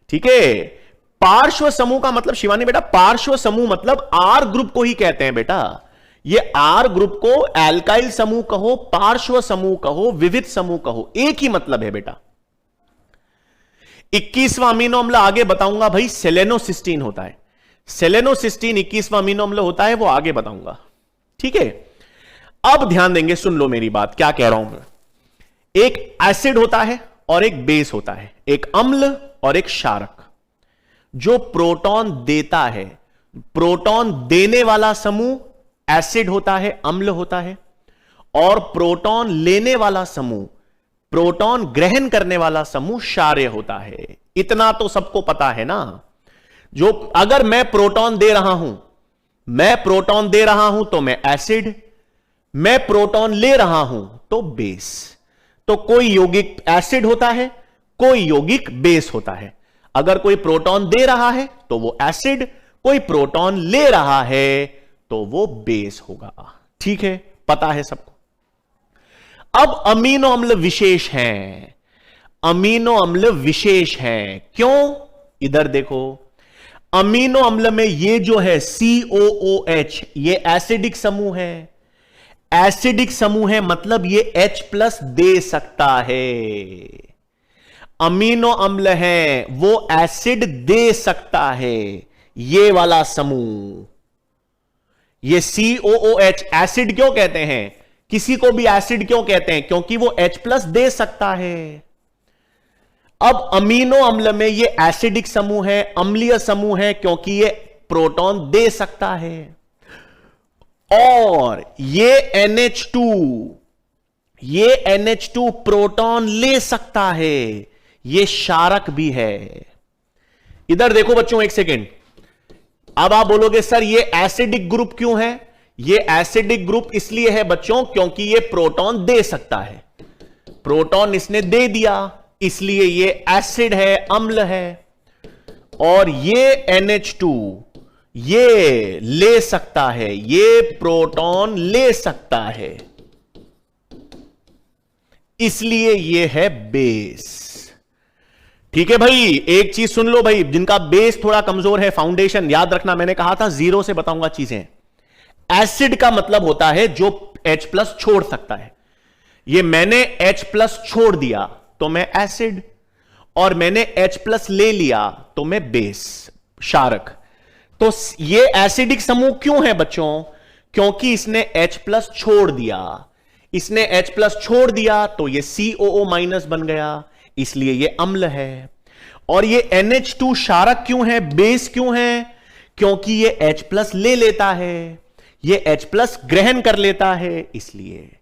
ठीक है, पार्श्व समूह का मतलब शिवानी बेटा, पार्श्व समूह मतलब आर ग्रुप को ही कहते हैं बेटा। ये आर ग्रुप को एल्काइल समूह कहो, पार्श्व समूह कहो, विविध समूह कहो, एक ही मतलब है बेटा। 21वां अमीनो अम्ल आगे बताऊंगा भाई, सेलेनोसिस्टीन होता है। सेलेनोसिस्टीन 21वां अमीनो अम्ल होता है, वो आगे बताऊंगा। ठीक है, अब ध्यान देंगे, सुन लो मेरी बात, क्या कह रहा हूं मैं। एक एसिड होता है और एक बेस होता है, एक अम्ल और एक क्षारक। जो प्रोटॉन देता है, प्रोटॉन देने वाला समूह एसिड होता है, अम्ल होता है। और प्रोटॉन लेने वाला समूह, प्रोटॉन ग्रहण करने वाला समूह क्षारीय होता है। इतना तो सबको पता है ना। जो अगर मैं प्रोटॉन दे रहा हूं, मैं प्रोटॉन दे रहा हूं तो मैं एसिड, मैं प्रोटॉन ले रहा हूं तो बेस। तो कोई यौगिक एसिड होता है, कोई यौगिक बेस होता है। अगर कोई प्रोटॉन दे रहा है तो वो एसिड, कोई प्रोटॉन ले रहा है तो वो बेस होगा। ठीक है, पता है सबको। अब अमीनो अम्ल विशेष हैं। अमीनो अम्ल विशेष हैं क्यों? इधर देखो, अमीनो अम्ल में ये जो है COOH, ये एसिडिक समूह है। एसिडिक समूह है मतलब ये H+ दे सकता है। अमीनो अम्ल है वो एसिड दे सकता है, ये वाला समूह। ये COOH एसिड क्यों कहते हैं? किसी को भी एसिड क्यों कहते हैं? क्योंकि वो H+ दे सकता है। अब अमीनो अम्ल में ये एसिडिक समूह है, अम्लीय समूह है, क्योंकि ये प्रोटॉन दे सकता है। और ये NH2 प्रोटॉन ले सकता है, ये क्षारक भी है। इधर देखो बच्चों, एक सेकेंड। अब आप बोलोगे सर ये एसिडिक ग्रुप क्यों है? ये एसिडिक ग्रुप इसलिए है बच्चों क्योंकि ये प्रोटॉन दे सकता है। प्रोटॉन इसने दे दिया, इसलिए ये एसिड है, अम्ल है। और ये NH2 ये ले सकता है, ये प्रोटॉन ले सकता है, इसलिए ये है बेस। ठीक है भाई, एक चीज सुन लो भाई, जिनका बेस थोड़ा कमजोर है, फाउंडेशन याद रखना, मैंने कहा था 0 से बताऊंगा चीजें। एसिड का मतलब होता है जो H+ छोड़ सकता है। ये मैंने H+ छोड़ दिया तो मैं एसिड, और मैंने H+ ले लिया तो मैं बेस, क्षारक। तो ये एसिडिक समूह क्यों है बच्चों? क्योंकि इसने H+ छोड़ दिया। इसने H+ छोड़ दिया तो ये COO- बन गया, इसलिए ये अम्ल है। और ये NH2 क्षारक क्यों है, बेस क्यों है? क्योंकि ये H+ ले लेता है, ये H+ ग्रहण कर लेता है, इसलिए।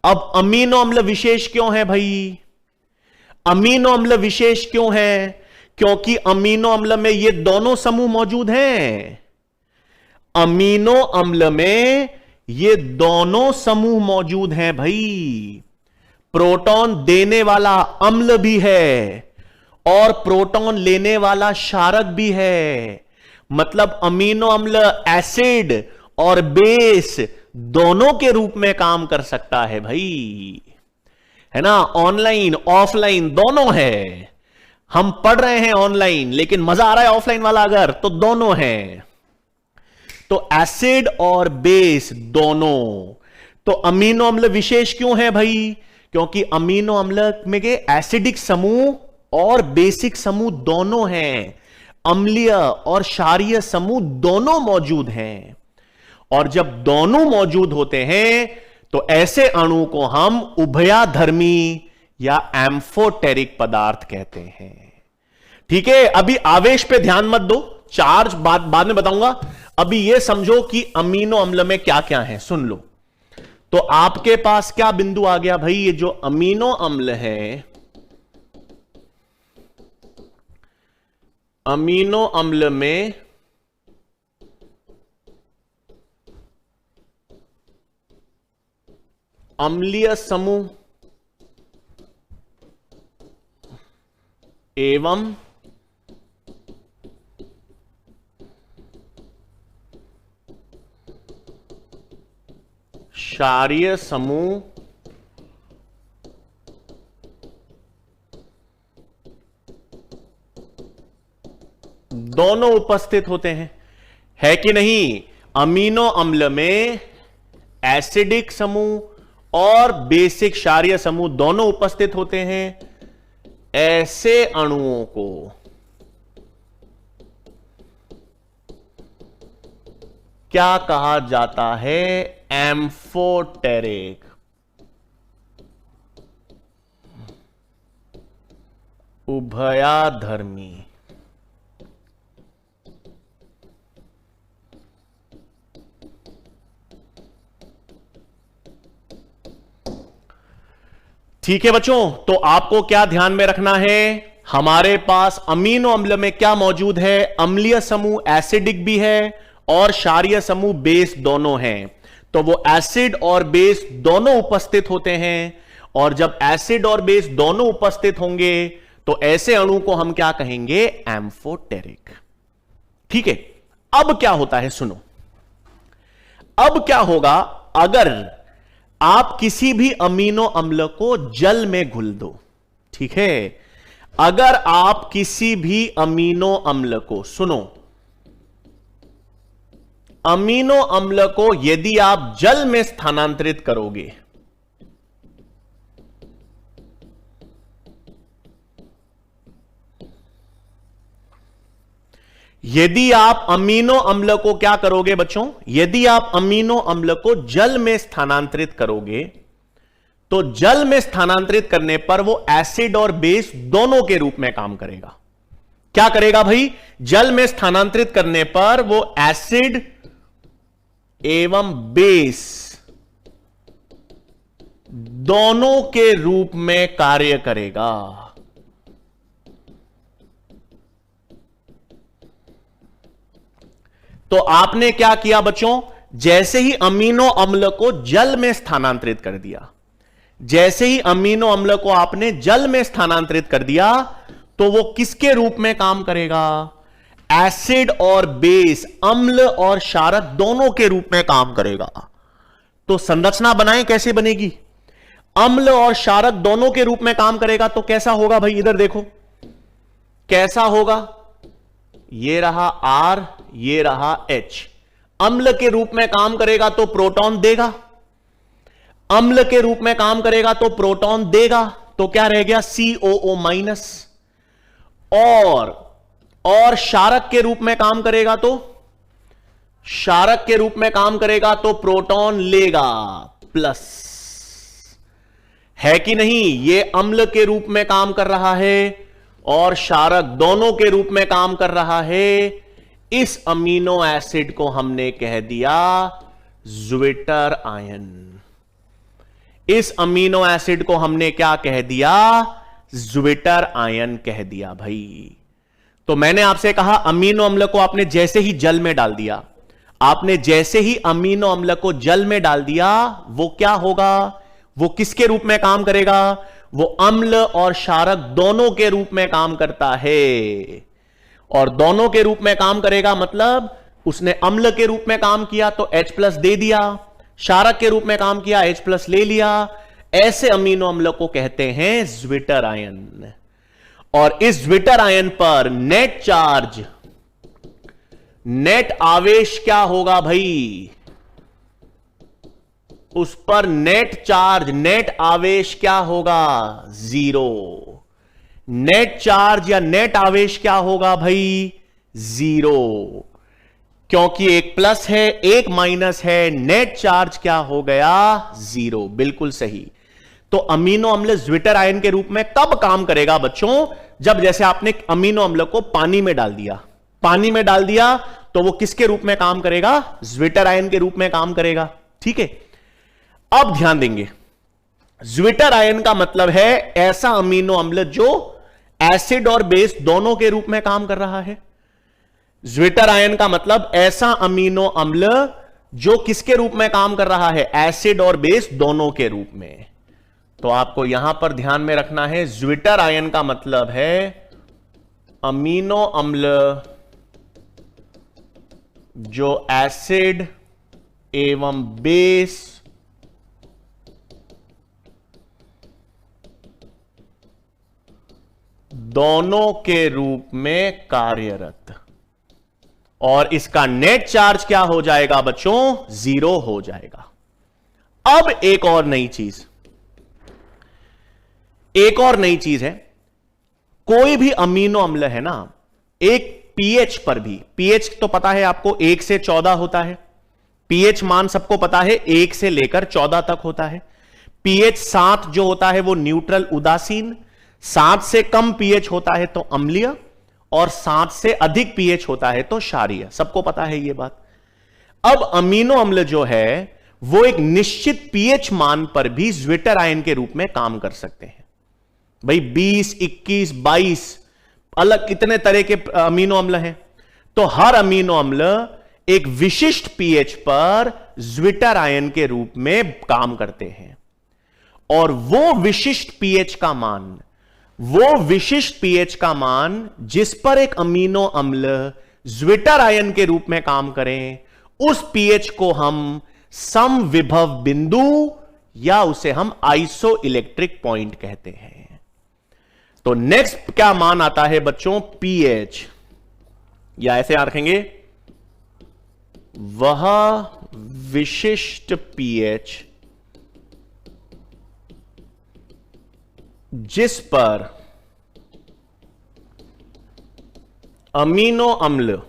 अब अमीनो अम्ल विशेष क्यों है भाई? अमीनो अम्ल विशेष क्यों है? क्योंकि अमीनो अम्ल में ये दोनों समूह मौजूद हैं। अमीनो अम्ल में ये दोनों समूह मौजूद हैं भाई। प्रोटॉन देने वाला अम्ल भी है और प्रोटॉन लेने वाला क्षारक भी है। मतलब अमीनो अम्ल एसिड और बेस दोनों के रूप में काम कर सकता है भाई, है ना। ऑनलाइन ऑफलाइन दोनों है। हम पढ़ रहे हैं ऑनलाइन, लेकिन मजा आ रहा है ऑफलाइन वाला अगर, तो दोनों है। तो एसिड और बेस दोनों। तो अमीनो अम्ल विशेष क्यों है भाई? क्योंकि अमीनो अम्ल में के एसिडिक समूह और बेसिक समूह दोनों हैं, अम्लीय और क्षारीय समूह दोनों मौजूद हैं। और जब दोनों मौजूद होते हैं तो ऐसे अणु को हम उभयाधर्मी या एम्फोटेरिक पदार्थ कहते हैं। ठीक है, अभी आवेश पे ध्यान मत दो, चार्ज बाद में बताऊंगा। अभी यह समझो कि अमीनो अम्ल में क्या क्या है, सुन लो। तो आपके पास क्या बिंदु आ गया भाई? ये जो अमीनो अम्ल है, अमीनो अम्ल में अम्लीय समूह एवं क्षारीय समूह दोनों उपस्थित होते हैं, है कि नहीं? अमीनो अम्ल में एसिडिक समूह और बेसिक क्षारीय समूह दोनों उपस्थित होते हैं। ऐसे अणुओं को क्या कहा जाता है? एम्फोटेरिक, उभयाधर्मी। ठीक है बच्चों, तो आपको क्या ध्यान में रखना है? हमारे पास अमीनो अम्ल में क्या मौजूद है? अम्लीय समूह एसिडिक भी है और क्षारीय समूह बेस दोनों हैं। तो वो एसिड और बेस दोनों उपस्थित होते हैं, और जब एसिड और बेस दोनों उपस्थित होंगे तो ऐसे अणु को हम क्या कहेंगे? एम्फोटेरिक। ठीक है, अब क्या होता है सुनो। अब क्या होगा अगर आप किसी भी अमीनो अम्ल को जल में घुल दो? ठीक है, अगर आप किसी भी अमीनो अम्ल को, सुनो, अमीनो अम्ल को यदि आप जल में स्थानांतरित करोगे, यदि आप अमीनो अम्ल को क्या करोगे बच्चों? यदि आप अमीनो अम्ल को जल में स्थानांतरित करोगे तो जल में स्थानांतरित करने पर वो एसिड और बेस दोनों के रूप में काम करेगा। क्या करेगा भाई? जल में स्थानांतरित करने पर वो एसिड एवं बेस दोनों के रूप में कार्य करेगा। तो आपने क्या किया बच्चों? जैसे ही अमीनो अम्ल को जल में स्थानांतरित कर दिया, जैसे ही अमीनो अम्ल को आपने जल में स्थानांतरित कर दिया तो वो किसके रूप में काम करेगा? एसिड और बेस, अम्ल और क्षारक दोनों के रूप में काम करेगा। तो संरचना बनाएं, कैसे बनेगी? अम्ल और क्षारक दोनों के रूप में काम करेगा तो कैसा होगा भाई? इधर देखो कैसा होगा। ये रहा R, ये रहा H। अम्ल के रूप में काम करेगा तो प्रोटॉन देगा, अम्ल के रूप में काम करेगा तो प्रोटॉन देगा, तो क्या रह गया? COO minus. और क्षारक के रूप में काम करेगा तो, क्षारक के रूप में काम करेगा तो प्रोटॉन लेगा प्लस, है कि नहीं? ये अम्ल के रूप में काम कर रहा है और क्षारक दोनों के रूप में काम कर रहा है। इस अमीनो एसिड को हमने कह दिया ज्विटर आयन। इस अमीनो एसिड को हमने क्या कह दिया? ज्विटर आयन कह दिया भाई। तो मैंने आपसे कहा अमीनो अम्ल को आपने जैसे ही जल में डाल दिया, आपने जैसे ही अमीनो अम्ल को जल में डाल दिया, वो क्या होगा? वो किसके रूप में काम करेगा? वो अम्ल और क्षारक दोनों के रूप में काम करता है। और दोनों के रूप में काम करेगा मतलब उसने अम्ल के रूप में काम किया तो H+ दे दिया, क्षारक के रूप में काम किया H+ ले लिया। ऐसे अमीनो अम्ल को कहते हैं ज्विटर आयन। और इस ज्विटर आयन पर नेट चार्ज नेट आवेश क्या होगा भाई, उस पर नेट चार्ज, नेट आवेश क्या होगा, 0। नेट चार्ज या नेट आवेश क्या होगा भाई, 0, क्योंकि एक प्लस है एक माइनस है, नेट चार्ज क्या हो गया, 0। बिल्कुल सही। तो अमीनो अम्ल ज्विटर आयन के रूप में कब काम करेगा बच्चों, जब जैसे आपने अमीनो अम्ल को पानी में डाल दिया, पानी में डाल दिया तो वो किसके रूप में काम करेगा, ज्विटर आयन के रूप में काम करेगा। ठीक है, अब ध्यान देंगे, ज्विटर आयन का मतलब है ऐसा अमीनो अम्ल जो एसिड और बेस दोनों के रूप में काम कर रहा है। ज्विटर आयन का मतलब ऐसा अमीनो अम्ल जो किसके रूप में काम कर रहा है, एसिड और बेस दोनों के रूप में। तो आपको यहां पर ध्यान में रखना है, ज्विटर आयन का मतलब है अमीनो अम्ल जो एसिड एवं बेस दोनों के रूप में कार्यरत, और इसका नेट चार्ज क्या हो जाएगा बच्चों, 0 हो जाएगा। अब एक और नई चीज, एक और नई चीज है, कोई भी अमीनो अम्ल है ना, एक पीएच पर भी, पीएच तो पता है आपको 1 से 14 होता है, पीएच मान सबको पता है 1 से लेकर 14 तक होता है। पीएच 7 जो होता है वो न्यूट्रल उदासीन, 7 से कम पीएच होता है तो अम्लीय, और 7 से अधिक पीएच होता है तो क्षारीय, सबको पता है ये बात। अब अमीनो अम्ल जो है वो एक निश्चित पीएच मान पर भी ज्विटर आयन के रूप में काम कर सकते हैं। भाई 20, 21, 22 अलग कितने तरह के अमीनो अम्ल हैं, तो हर अमीनो अम्ल एक विशिष्ट पीएच पर ज्विटर आयन के रूप में काम करते हैं, और वो विशिष्ट पीएच का मान, वो विशिष्ट पीएच का मान जिस पर एक अमीनो अम्ल ज्विटर आयन के रूप में काम करें, उस पीएच को हम समविभव बिंदु या उसे हम आइसो इलेक्ट्रिक पॉइंट कहते हैं। तो नेक्स्ट क्या मान आता है बच्चों, पीएच, या ऐसे याद रखेंगे, वह विशिष्ट पीएच जिस पर अमीनो अम्ल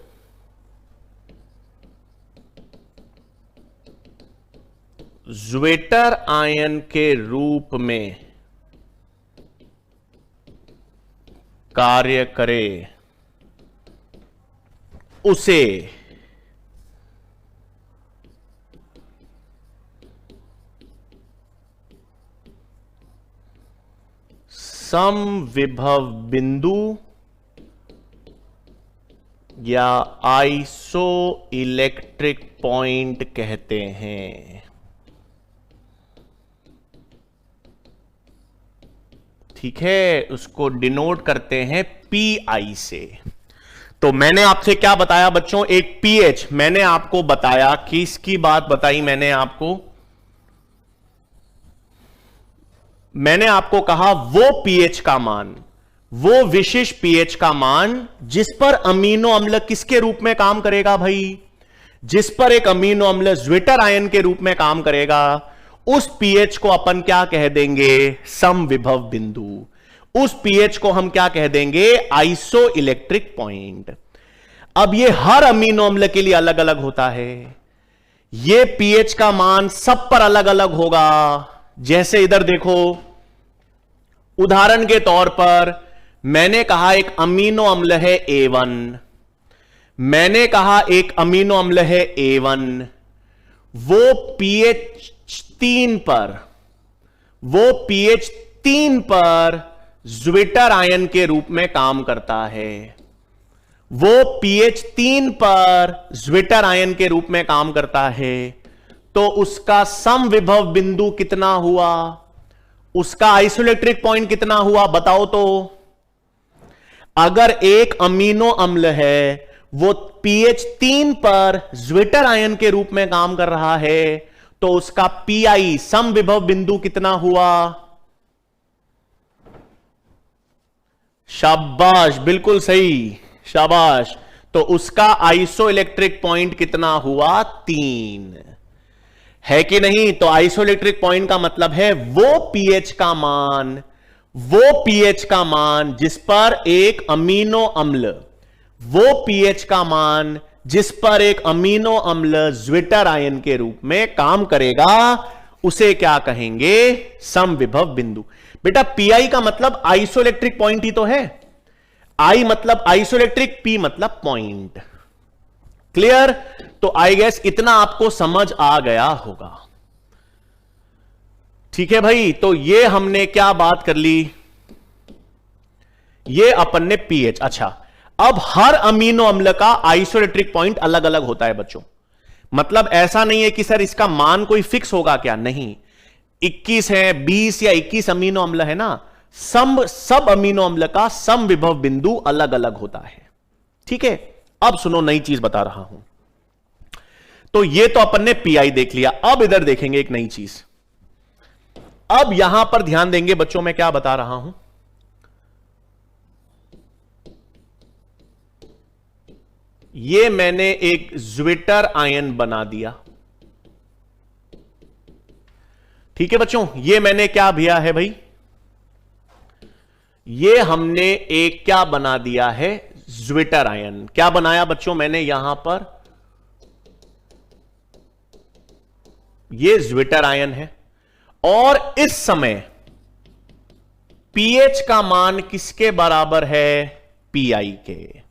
ज्विटर आयन के रूप में कार्य करे, उसे समविभव बिंदु या आइसो इलेक्ट्रिक पॉइंट कहते हैं। ठीक है, उसको डिनोट करते हैं पीआई से। तो मैंने आपसे क्या बताया बच्चों, एक पीएच, मैंने आपको बताया, किसकी बात बताई मैंने आपको, मैंने आपको कहा वो पीएच का मान, वो विशिष्ट पीएच का मान जिस पर अमीनो अम्ल किसके रूप में काम करेगा भाई, जिस पर एक अमीनो अम्ल ज्विटर आयन के रूप में काम करेगा, उस पीएच को अपन क्या कह देंगे, समविभव बिंदु। उस पीएच को हम क्या कह देंगे, आइसो इलेक्ट्रिक पॉइंट। अब ये हर अमीनो अम्ल के लिए अलग अलग होता है, ये पीएच का मान सब पर अलग अलग होगा। जैसे इधर देखो, उदाहरण के तौर पर मैंने कहा एक अमीनो अम्ल है A1, मैंने कहा एक अमीनो अम्ल है A1, वो pH 3 पर, वो pH 3 पर ज्विटर आयन के रूप में काम करता है, वो pH 3 पर ज्विटर आयन के रूप में काम करता है। तो उसका समविभव बिंदु कितना हुआ, उसका आइसोइलेक्ट्रिक पॉइंट कितना हुआ, बताओ तो। अगर एक अमीनो अम्ल है वो pH 3 पर ज्विटर आयन के रूप में काम कर रहा है, तो उसका पीआई समविभव बिंदु कितना हुआ, शाबाश, बिल्कुल सही, शाबाश। तो उसका आइसोइलेक्ट्रिक पॉइंट कितना हुआ? 3 है कि नहीं? तो आइसोइलेक्ट्रिक पॉइंट का मतलब है वो पीएच का मान जिस पर एक अमीनो अम्ल, वो पीएच का मान जिस पर एक अमीनो अम्ल ज्विटर आयन के रूप में काम करेगा, उसे क्या कहेंगे? समविभव बिंदु। बेटा पीआई का मतलब आइसोइलेक्ट्रिक पॉइंट ही तो है। आई मतलब आइसोइलेक्ट्रिक, पी मतलब पॉइंट। क्लियर? तो आई गेस इतना आपको समझ आ गया होगा। ठीक है भाई, तो ये हमने क्या बात कर ली? ये अपन ने पीएच। अच्छा, अब हर अमीनो अम्ल का आइसोइलेक्ट्रिक पॉइंट अलग अलग होता है बच्चों। मतलब ऐसा नहीं है कि सर इसका मान कोई फिक्स होगा क्या, नहीं। 21 है, 20 या 21 अमीनो अम्ल है ना, सब अमीनो अम्ल का समविभव बिंदु अलग अलग होता है। ठीक है, अब सुनो नई चीज बता रहा हूं। तो ये तो अपन ने पीआई देख लिया, अब इधर देखेंगे एक नई चीज। अब यहां पर ध्यान देंगे बच्चों, मैं क्या बता रहा हूं। ये मैंने एक ज्विटर आयन बना दिया। ठीक है बच्चों, ये मैंने क्या किया है भाई? ये हमने एक क्या बना दिया है? Zwitter ion. क्या बनाया बच्चों मैंने यहां पर? ये ज्विटर आयन है। और इस समय पीएच का मान किसके बराबर है? पीआई के।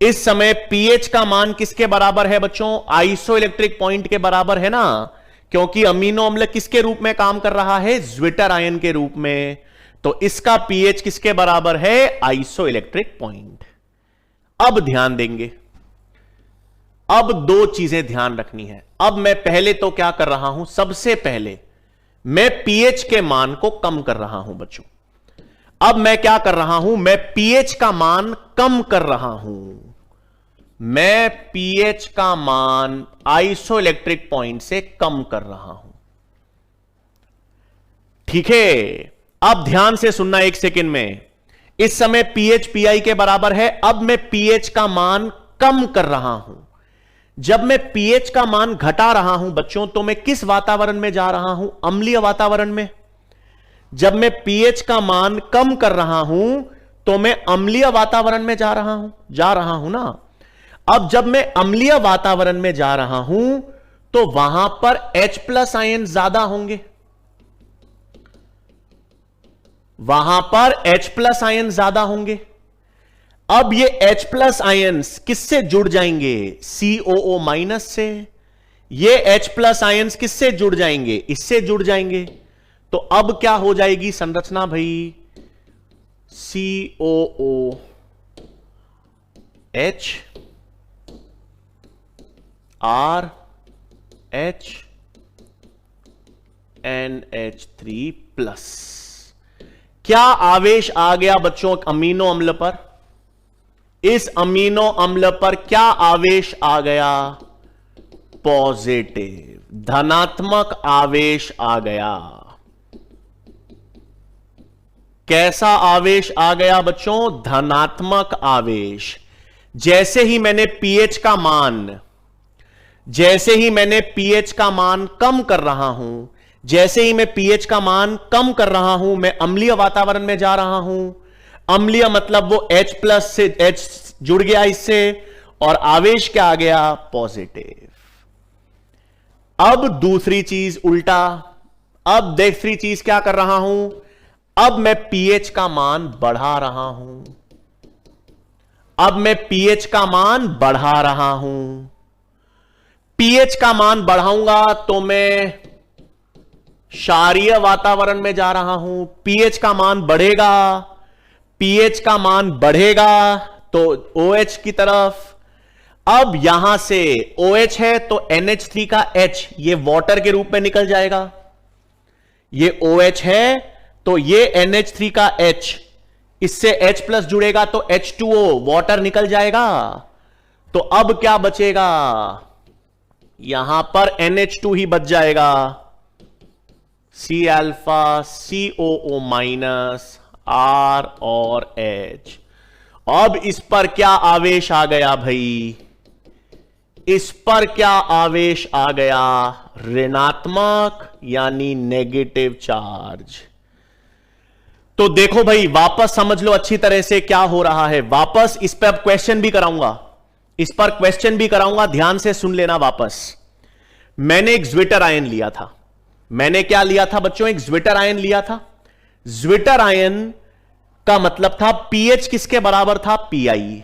इस समय पीएच का मान किसके बराबर है बच्चों? आइसोइलेक्ट्रिक पॉइंट के बराबर है ना, क्योंकि अमीनो अम्ल किसके रूप में काम कर रहा है? ज्विटर आयन के रूप में। तो इसका पीएच किसके बराबर है? Isoelectric point. अब ध्यान देंगे, अब दो चीजें ध्यान रखनी है। अब मैं पहले तो क्या कर रहा हूं? सबसे पहले मैं पीएच के मान को कम कर रहा हूं बच्चों। अब मैं क्या कर रहा हूं? मैं पीएच का मान कम कर रहा हूं। मैं पीएच का मान आइसोइलेक्ट्रिक पॉइंट से कम कर रहा हूं। ठीक है, अब ध्यान से सुनना एक सेकंड में। इस समय पीएच पीआई के बराबर है। अब मैं पीएच का मान कम कर रहा हूं। जब मैं पीएच का मान घटा रहा हूं बच्चों, तो मैं किस वातावरण में जा रहा हूं? अम्लीय वातावरण में। जब मैं पीएच का मान कम कर रहा हूं, तो मैं अम्लीय वातावरण में जा रहा हूं ना। अब जब मैं अम्लीय वातावरण में जा रहा हूं, तो वहां पर H+ आयन ज्यादा होंगे। वहां पर H+ आयन ज्यादा होंगे। अब ये H+ आयन्स किससे जुड़ जाएंगे? COO- से। ये H+ आयन्स किससे जुड़ जाएंगे? इससे जुड़ जाएंगे। तो अब क्या हो जाएगी संरचना भाई? COOH RH NH3+। क्या आवेश आ गया बच्चों अमीनो अम्ल पर? इस अमीनो अम्ल पर क्या आवेश आ गया? पॉजिटिव, धनात्मक आवेश आ गया। कैसा आवेश आ गया बच्चों? धनात्मक आवेश। जैसे ही मैंने पीएच का मान कम कर रहा हूं, जैसे ही मैं पीएच का मान कम कर रहा हूं, मैं अम्लीय वातावरण में जा रहा हूं। अम्लीय मतलब वो H+ से H जुड़ गया इससे, और आवेश क्या आ गया? पॉजिटिव। अब दूसरी चीज उल्टा। अब दूसरी चीज क्या कर रहा हूं? अब मैं पीएच का मान बढ़ा रहा हूं। पीएच का मान बढ़ाऊंगा तो मैं क्षारीय वातावरण में जा रहा हूं। पीएच का मान बढ़ेगा तो OH की तरफ। अब यहां से OH है तो NH3 का H ये वाटर के रूप में निकल जाएगा। ये OH है तो ये NH3 का H, इससे H+ जुड़ेगा तो H2O वाटर निकल जाएगा। तो अब क्या बचेगा? यहां पर NH2 ही बच जाएगा। C alpha COO- R और H। अब इस पर क्या आवेश आ गया भाई? इस पर क्या आवेश आ गया? ऋणात्मक यानी नेगेटिव चार्ज। तो देखो भाई, वापस समझ लो अच्छी तरह से क्या हो रहा है। वापस इस पर अब क्वेश्चन भी कराऊंगा, इस पर क्वेश्चन भी कराऊंगा, ध्यान से सुन लेना वापस। मैंने एक ज्विटर आयन लिया था। मैंने क्या लिया था बच्चों? एक ज्विटर आयन लिया था। ज्विटर आयन का मतलब था पीएच किसके बराबर था? पीआई।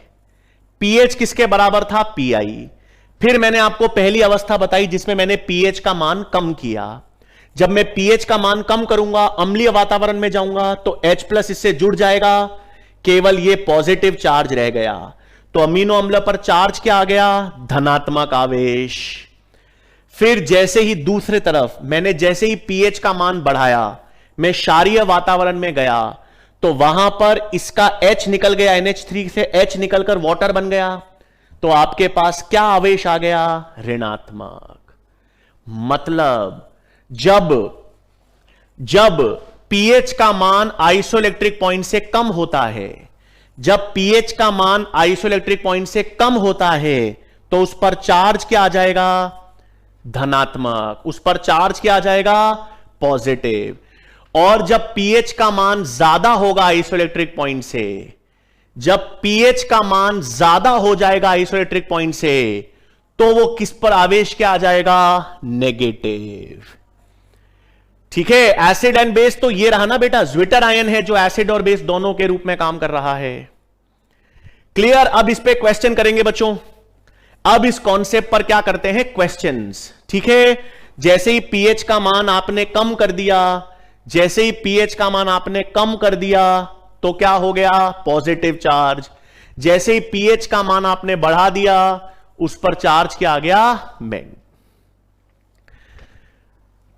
पीएच किसके बराबर था? पीआई। फिर मैंने आपको पहली अवस्था बताई जिसमें मैंने पीएच का मान कम किया। जब मैं पीएच का मान कम करूंगा, अम्लीय वातावरण में जाऊंगा तो H+ इससे जुड़ जाएगा, केवल ये पॉजिटिव चार्ज रह गया। तो अमीनो अम्ल पर चार्ज क्या आ गया? धनात्मक आवेश। फिर जैसे ही दूसरी तरफ मैंने जैसे ही पीएच का मान बढ़ाया, मैं क्षारीय वातावरण में गया, तो वहां पर इसका H निकल गया, NH3 से H निकलकर वाटर बन गया। तो आपके पास क्या आवेश आ गया? ऋणात्मक। मतलब जब पीएच का मान आइसोइलेक्ट्रिक पॉइंट से कम होता है, जब पीएच का मान आइसोइलेक्ट्रिक पॉइंट से कम होता है, तो उस पर चार्ज क्या आ जाएगा? धनात्मक। उस पर चार्ज क्या आ जाएगा? पॉजिटिव। और जब पीएच का मान ज्यादा होगा आइसोइलेक्ट्रिक पॉइंट से, जब पीएच का मान ज्यादा हो जाएगा आइसोइलेक्ट्रिक पॉइंट से, तो वो किस पर आवेश क्या आ जाएगा? नेगेटिव। ठीक है। एसिड एंड बेस तो ये रहा ना बेटा, ज्विटर आयन है जो एसिड और बेस दोनों के रूप में काम कर रहा है। क्लियर? अब इस पे क्वेश्चन करेंगे बच्चों। अब इस कॉन्सेप्ट पर क्या करते हैं? क्वेश्चंस। ठीक है। जैसे ही पीएच का मान आपने कम कर दिया, जैसे ही पीएच का मान आपने कम कर दिया, तो क्या हो गया? Positive charge. जैसे ही पीएच का मान आपने बढ़ा दिया, उस पर चार्ज क्या आ गया? मैग्नेट।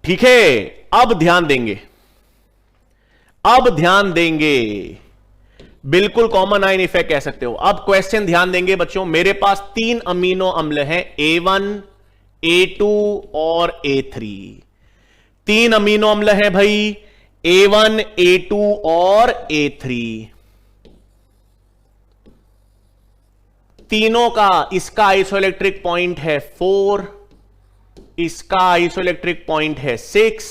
ठीक है। अब ध्यान देंगे, अब ध्यान देंगे, बिल्कुल कॉमन आयन इफेक्ट कह सकते हो। अब क्वेश्चन ध्यान देंगे बच्चों। मेरे पास 3 अमीनो अम्ल हैं, A1, A2 और A3। 3 अमीनो अम्ल हैं भाई, A1, A2 और A3। तीनों का इसका आइसोइलेक्ट्रिक पॉइंट है 4, इसका आइसोइलेक्ट्रिक पॉइंट है 6,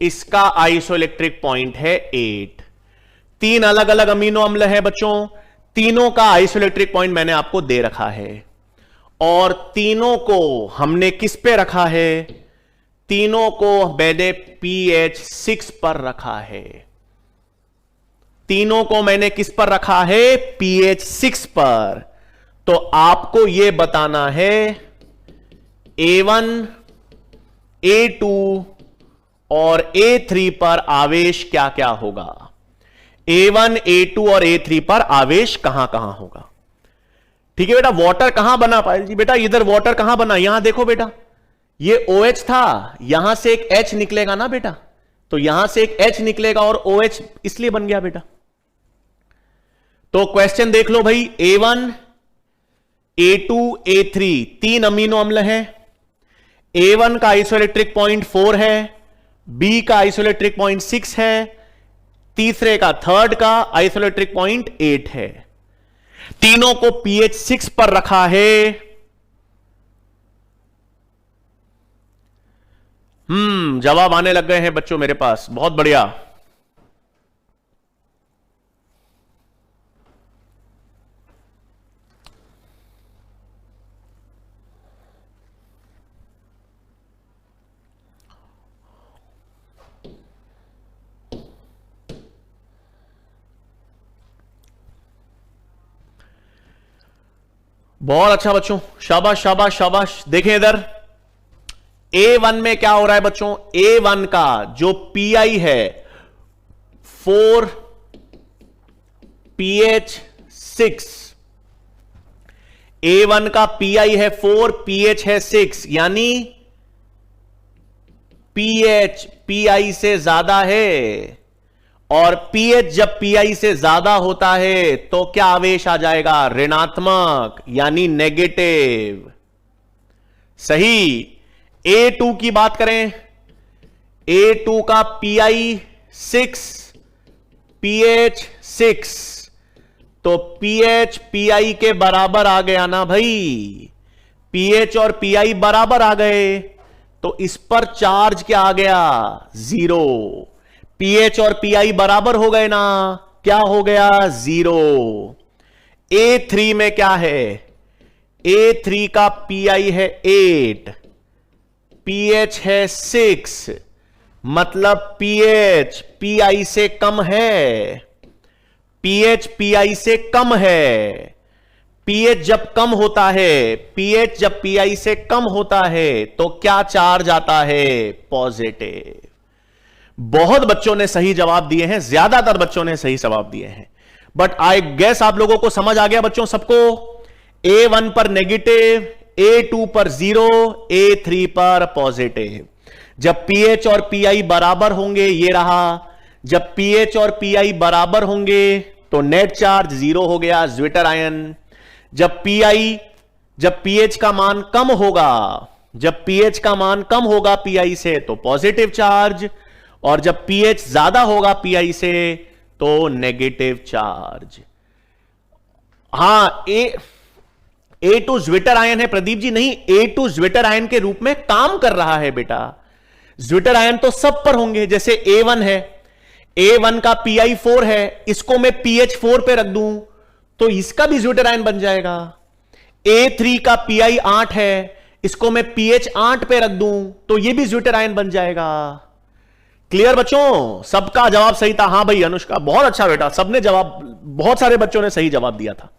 इसका आइसोइलेक्ट्रिक पॉइंट है 8। 3 अलग अलग अमीनो अम्ल है बच्चों, तीनों का आइसोइलेक्ट्रिक पॉइंट मैंने आपको दे रखा है। और तीनों को हमने किस पे रखा है? तीनों को मैंने pH 6 पर रखा है। तीनों को मैंने किस पर रखा है? pH 6 पर। तो आपको यह बताना है A1, A2 और A3 पर आवेश क्या क्या होगा। A1, A2 और A3 पर आवेश कहां कहां होगा। ठीक है बेटा। वाटर कहां बना पाए जी? बेटा इधर वाटर कहां बना? यहां देखो बेटा, ये OH था, यहां से एक H निकलेगा ना बेटा, तो यहां से एक H निकलेगा और OH इसलिए बन गया बेटा। तो क्वेश्चन देख लो भाई, A1, A2, A3 3 अमीनो अम्ल हैं। A1 का आइसोइलेक्ट्रिक पॉइंट 4 है, B का आइसोइलेक्ट्रिक पॉइंट 6 है, तीसरे का थर्ड का आइसोइलेक्ट्रिक पॉइंट 8 है। तीनों को pH 6 पर रखा है। जवाब आने लग गए हैं बच्चों मेरे पास, बहुत बढ़िया। बहुत अच्छा बच्चों, शाबाश शाबाश शाबाश। देखें इधर A1 में क्या हो रहा है बच्चों? A1 का जो pI है 4 pH 6। A1 का pI है 4, pH है 6, यानी pH pI से ज्यादा है। और pH जब pI से ज्यादा होता है तो क्या आवेश आ जाएगा? ऋणात्मक यानी नेगेटिव। सही। A2 की बात करें, A2 का pI 6, pH 6, तो पीएच पीआई के बराबर आ गया ना भाई, पीएच और पीआई बराबर आ गए, तो इस पर चार्ज क्या आ गया, 0। पीएच और पीआई बराबर हो गए ना, क्या हो गया, 0। A3 में क्या है, A3 का पीआई है 8, पीएच है 6, मतलब पीएच पीआई से कम है, पीएच पीआई से कम है। पीएच जब कम होता है, पीएच जब पीआई से कम होता है तो क्या चार्ज आता है, पॉजिटिव। बहुत बच्चों ने सही जवाब दिए हैं, ज्यादातर बच्चों ने सही जवाब दिए हैं, बट आई गेस आप लोगों को समझ आ गया बच्चों सबको। A1 पर नेगेटिव, A2 पर 0, A3 पर पॉजिटिव। जब पीएच और पीआई बराबर होंगे, ये रहा, जब पीएच और पीआई बराबर होंगे तो नेट चार्ज 0 हो गया, ज्विटर आयन। जब पीएच का मान कम होगा, जब पीएच का मान कम होगा पीआई से तो पॉजिटिव चार्ज, और जब पीएच ज्यादा होगा पीआई से तो नेगेटिव चार्ज। हां, A2 ज्विटर आयन है प्रदीप जी, नहीं, A2 ज्विटर आयन के रूप में काम कर रहा है बेटा। ज्विटर आयन तो सब पर होंगे, जैसे A1 है, A1 का पीआई 4 है, इसको मैं पीएच 4 पे रख दूं तो इसका भी ज्विटर आयन बन जाएगा। A3 का पीआई 8 है, इसको मैं पीएच 8 पे रख दूं तो यह भी ज्विटर आयन बन जाएगा। क्लियर बच्चों, सबका जवाब सही था। हां भाई अनुष्का, बहुत अच्छा बेटा, सबने जवाब, बहुत सारे बच्चों ने सही जवाब दिया था।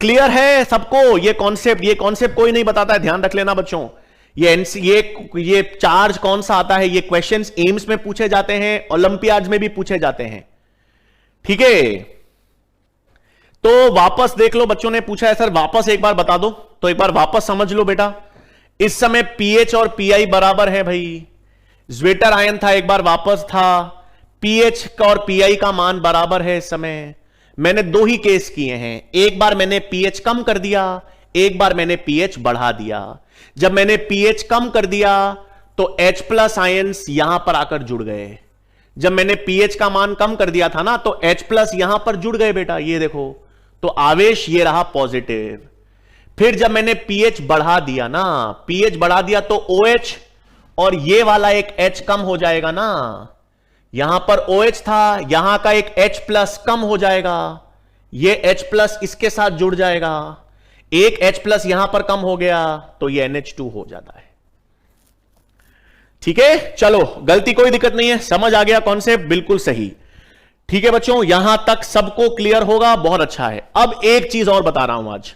क्लियर है सबको ये कॉन्सेप्ट कोई नहीं बताता है, ध्यान रख लेना बच्चों। ये चार्ज कौन सा आता है, ये क्वेश्चंस एम्स में पूछे जाते हैं, ओलंपियाड्स में भी पूछे जाते हैं, ठीक है। तो वापस देख लो, बच्चों ने पूछा है सर वापस एक बार बता दो, तो एक बार वापस समझ लो बेटा। इस समय पीएच और पीआई बराबर है भाई, ज्विटर आयन था, एक बार वापस था, पीएच और पीआई का मान बराबर है। इस समय मैंने दो ही केस किए हैं, एक बार मैंने पीएच कम कर दिया, एक बार मैंने पीएच बढ़ा दिया। जब मैंने पीएच कम कर दिया तो H प्लस आयंस यहां पर आकर जुड़ गए। जब मैंने पीएच का मान कम कर दिया था ना तो H प्लस यहां पर जुड़ गए बेटा, ये देखो, तो आवेश ये रहा पॉजिटिव। फिर जब मैंने पीएच बढ़ा दिया ना, पीएच बढ़ा दिया तो OH और ये वाला एक H कम हो जाएगा ना, यहां पर OH था, यहां का एक H प्लस कम हो जाएगा, ये H प्लस इसके साथ जुड़ जाएगा, एक H प्लस यहां पर कम हो गया तो ये NH2 हो जाता है। ठीक है, चलो गलती कोई दिक्कत नहीं है, समझ आ गया कॉन्सेप्ट, बिल्कुल सही। ठीक है बच्चों, यहां तक सबको क्लियर होगा, बहुत अच्छा है। अब एक चीज और बता रहा हूं आज,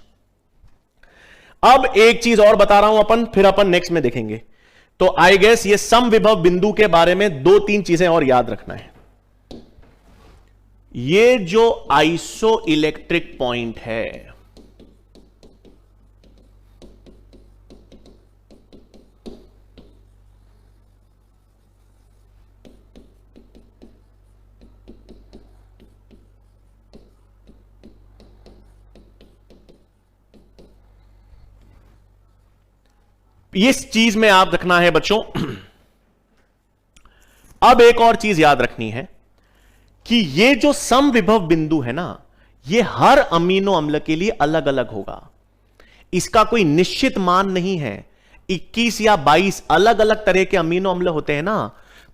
अब एक चीज और बता रहा हूं फिर अपन नेक्स्ट में देखेंगे। तो आई गेस ये समविभव बिंदु के बारे में दो तीन चीजें और याद रखना है। ये जो आइसो इलेक्ट्रिक पॉइंट है, इस चीज में आप रखना है बच्चों। अब एक और चीज याद रखनी है कि ये जो समविभव बिंदु है ना, ये हर अमीनो अम्ल के लिए अलग अलग होगा, इसका कोई निश्चित मान नहीं है। 21 या 22 अलग अलग तरह के अमीनो अम्ल होते हैं ना,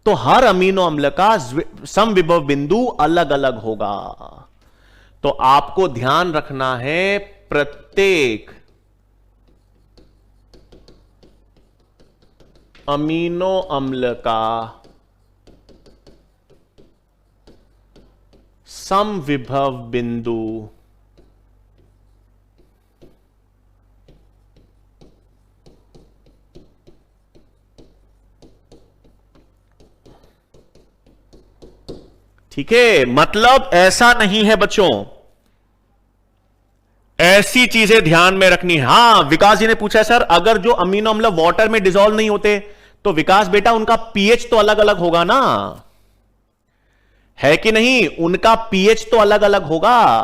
तो हर अमीनो अम्ल का समविभव बिंदु अलग अलग होगा। तो आपको ध्यान रखना है, प्रत्येक अमीनो अम्ल का समविभव बिंदु ठीक है, मतलब ऐसा नहीं है बच्चों, ऐसी चीजें ध्यान में रखनी है। हां, विकास जी ने पूछा सर अगर जो अमीनो अम्ल वाटर में डिसॉल्व नहीं होते तो विकास बेटा उनका पीएच तो अलग अलग होगा ना, है कि नहीं, उनका पीएच तो अलग अलग होगा,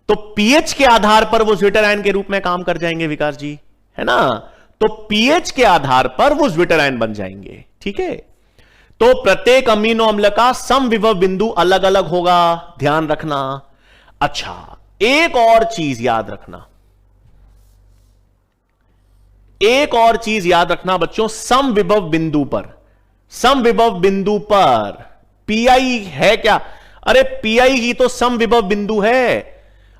तो पीएच के आधार पर वो ज्विटर आयन के रूप में काम कर जाएंगे विकास जी, है ना, तो पीएच के आधार पर वो ज्विटर आयन बन जाएंगे। ठीक है, तो प्रत्येक अमीनो अम्ल का समविभव बिंदु अलग अलग होगा, ध्यान रखना। अच्छा, एक और चीज याद रखना, एक और चीज याद रखना बच्चों, समविभव बिंदु पर, समविभव बिंदु पर पीआई है क्या? अरे पीआई ही तो समविभव बिंदु है।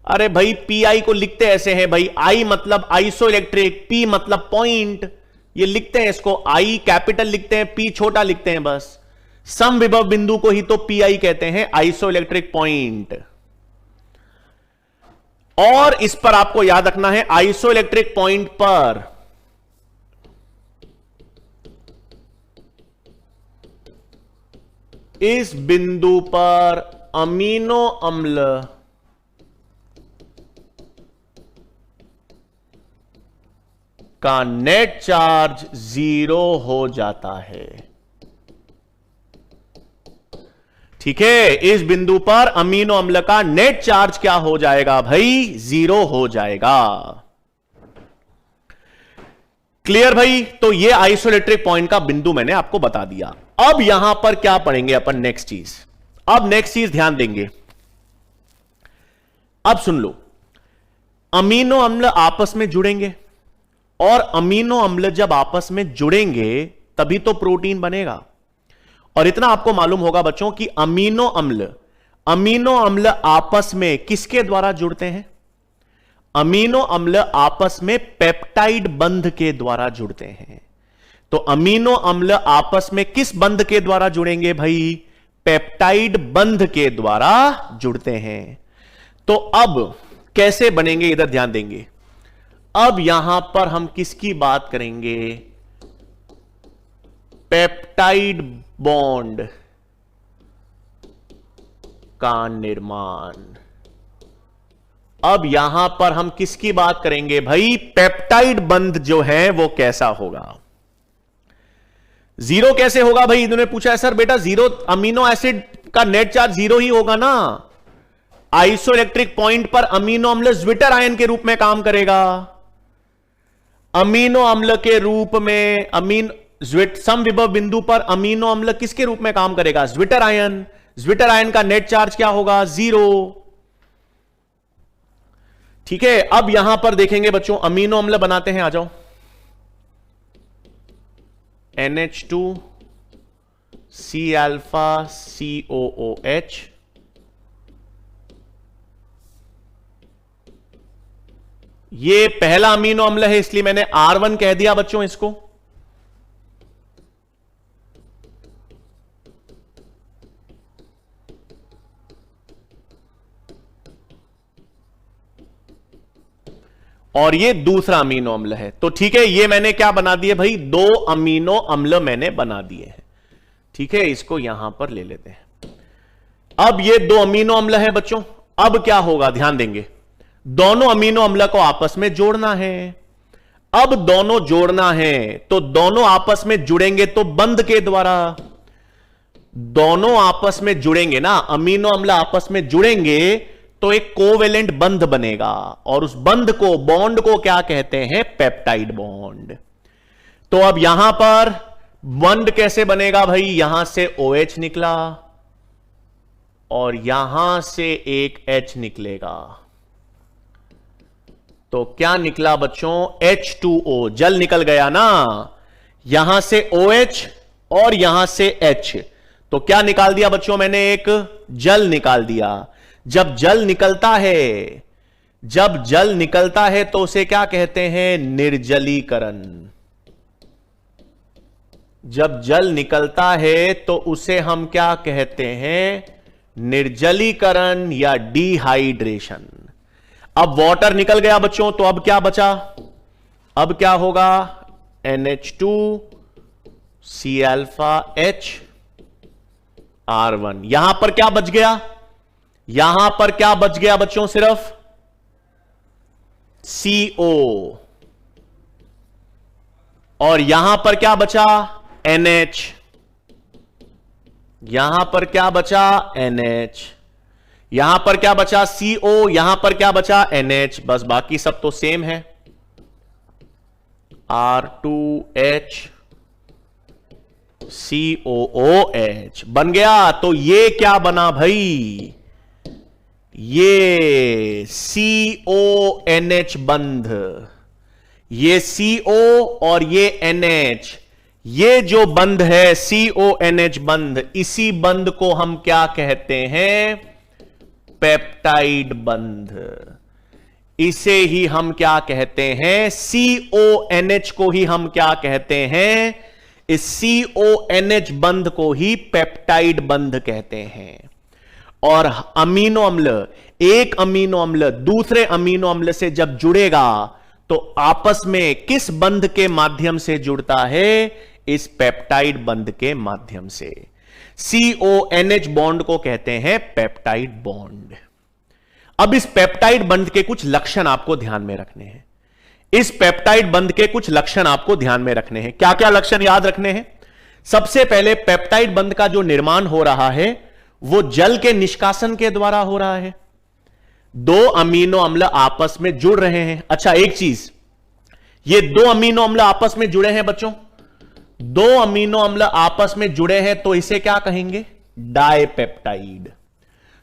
अरे भाई पीआई को लिखते ऐसे हैं भाई, आई मतलब आइसो इलेक्ट्रिक, पी मतलब पॉइंट, ये लिखते हैं इसको, आई कैपिटल लिखते हैं, पी छोटा लिखते हैं बस। समविभव बिंदु को ही तो पीआई कहते हैं, आइसो इलेक्ट्रिक पॉइंट। और इस पर आपको याद रखना है, आइसो इलेक्ट्रिक पॉइंट पर इस बिंदु पर अमीनो अम्ल का नेट चार्ज 0 हो जाता है। ठीक है, इस बिंदु पर अमीनो अम्ल का नेट चार्ज क्या हो जाएगा भाई? 0 हो जाएगा। क्लियर भाई? तो ये आइसोइलेक्ट्रिक पॉइंट का बिंदु मैंने आपको बता दिया। अब यहां पर क्या पढ़ेंगे अपन? नेक्स्ट चीज, अब नेक्स्ट चीज ध्यान देंगे। अब सुन लो, अमीनो अम्ल आपस में जुड़ेंगे, और अमीनो अम्ल जब आपस में जुड़ेंगे तभी तो प्रोटीन बनेगा। और इतना आपको मालूम होगा बच्चों कि अमीनो अम्ल आपस में किसके द्वारा जुड़ते हैं? अमीनो अम्ल आपस में पेप्टाइड बंध के द्वारा जुड़ते हैं। तो अमीनो अम्ल आपस में किस बंध के द्वारा जुड़ेंगे भाई? पेप्टाइड बंध के द्वारा जुड़ते हैं। तो अब कैसे बनेंगे, इधर ध्यान देंगे। अब यहां पर हम किसकी बात करेंगे? पेप्टाइड बॉन्ड का निर्माण। अब यहां पर हम किसकी बात करेंगे भाई? पेप्टाइड बंध जो है वो कैसा होगा? 0 कैसे होगा भाई? इन्होंने पूछा है सर बेटा 0 अमीनो एसिड का नेट चार्ज 0 ही होगा ना। आइसो इलेक्ट्रिक पॉइंट पर अमीनो अम्ल ज्विटर आयन के रूप में काम करेगा। अमीनो अम्ल के रूप में समविभव बिंदु पर अमीनो अम्ल किसके रूप में काम करेगा? Zwitter ion. ज्विटर आयन का नेट चार्ज क्या होगा? 0। ठीक है, अब यहां पर देखेंगे बच्चों, अमीनो अम्ल बनाते हैं, आ जाओ। NH2 C अल्फा COOH, ये पहला अमीनो अम्ल है इसलिए मैंने R1 कह दिया बच्चों इसको। और ये दूसरा अमीनो अम्ल है। तो ठीक है, ये मैंने क्या बना दिए भाई? 2 अमीनो अम्ल मैंने बना दिए हैं। ठीक है, इसको यहां पर ले लेते हैं। अब ये 2 अमीनो अम्ल है बच्चों। अब क्या होगा? ध्यान देंगे, दोनों अमीनो अम्ल को आपस में जोड़ना है। अब दोनों जोड़ना है तो दोनों आपस में जुड़ेंगे तो बंध के द्वारा। दोनों आपस में जुड़ेंगे ना, अमीनो अम्ल आपस में जुड़ेंगे तो एक कोवेलेंट बंध बनेगा, और उस बंध को, बॉन्ड को क्या कहते हैं? Peptide bond. तो अब यहां पर बॉन्ड कैसे बनेगा भाई? यहां से OH निकला और यहां से एक H निकलेगा। तो क्या निकला बच्चों? H2O, जल निकल गया ना। यहां से OH और यहां से H, तो क्या निकाल दिया बच्चों मैंने? एक जल निकाल दिया। जब जल निकलता है तो उसे क्या कहते हैं? निर्जलीकरण। जब जल निकलता है तो उसे हम क्या कहते हैं? निर्जलीकरण या डिहाइड्रेशन। अब वाटर निकल गया बच्चों, तो अब क्या बचा? अब क्या होगा? NH2 C alpha H R1। यहां पर क्या बच गया? यहां पर क्या बच गया बच्चों? सिर्फ CO। और यहां पर क्या बचा? NH। यहां पर क्या बचा? NH। यहां पर क्या बचा? CO। यहां पर क्या बचा? NH। बस बाकी सब तो सेम है। R2H COOH बन गया। तो ये क्या बना भाई? ये CONH बंध, ये CO और ये NH, ये जो बंध है CONH बंध, इसी बंध को हम क्या कहते हैं? पेप्टाइड बंध। इसे ही हम क्या कहते हैं? CONH को ही हम क्या कहते हैं? इस CONH बंध को ही पेप्टाइड बंध कहते हैं। और अमीनो अम्ल, एक अमीनो अम्ल दूसरे अमीनो अम्ल से जब जुड़ेगा तो आपस में किस बंध के माध्यम से जुड़ता है? इस पेप्टाइड बंध के माध्यम से। CONH बॉन्ड को कहते हैं पेप्टाइड बॉन्ड। अब इस पेप्टाइड बंध के कुछ लक्षण आपको ध्यान में रखने हैं। इस पेप्टाइड बंध के कुछ लक्षण आपको ध्यान में रखने हैं। क्या क्या लक्षण याद रखने हैं? सबसे पहले, पेप्टाइड बंध का जो निर्माण हो रहा है वो जल के निष्कासन के द्वारा हो रहा है। दो अमीनो अम्ल आपस में जुड़ रहे हैं। अच्छा, एक चीज, ये दो अमीनो अम्ल आपस में जुड़े हैं बच्चों, दो अमीनो अम्ल आपस में जुड़े हैं तो इसे क्या कहेंगे? डाइपेप्टाइड।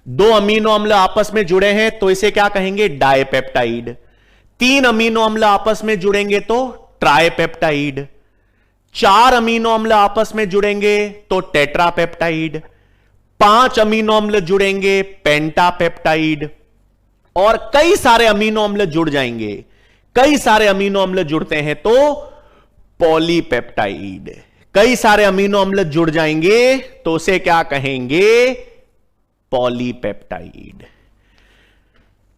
दो अमीनो अम्ल आपस में जुड़े हैं तो इसे क्या कहेंगे? डाइपेप्टाइड। तीन अमीनो अम्ल आपस में जुड़ेंगे तो ट्राइपेप्टाइड। चार अमीनो अम्ल आपस में जुड़ेंगे तो टेट्रापेप्टाइड। पांच अमीनो अम्ल जुड़ेंगे पेंटापेप्टाइड। और कई सारे अमीनो अम्ल जुड़ जाएंगे, कई सारे अमीनो अम्ल जुड़ते हैं तो पॉलीपेप्टाइड। कई सारे अमीनो अम्ल जुड़ जाएंगे तो उसे क्या कहेंगे? पॉलीपेप्टाइड।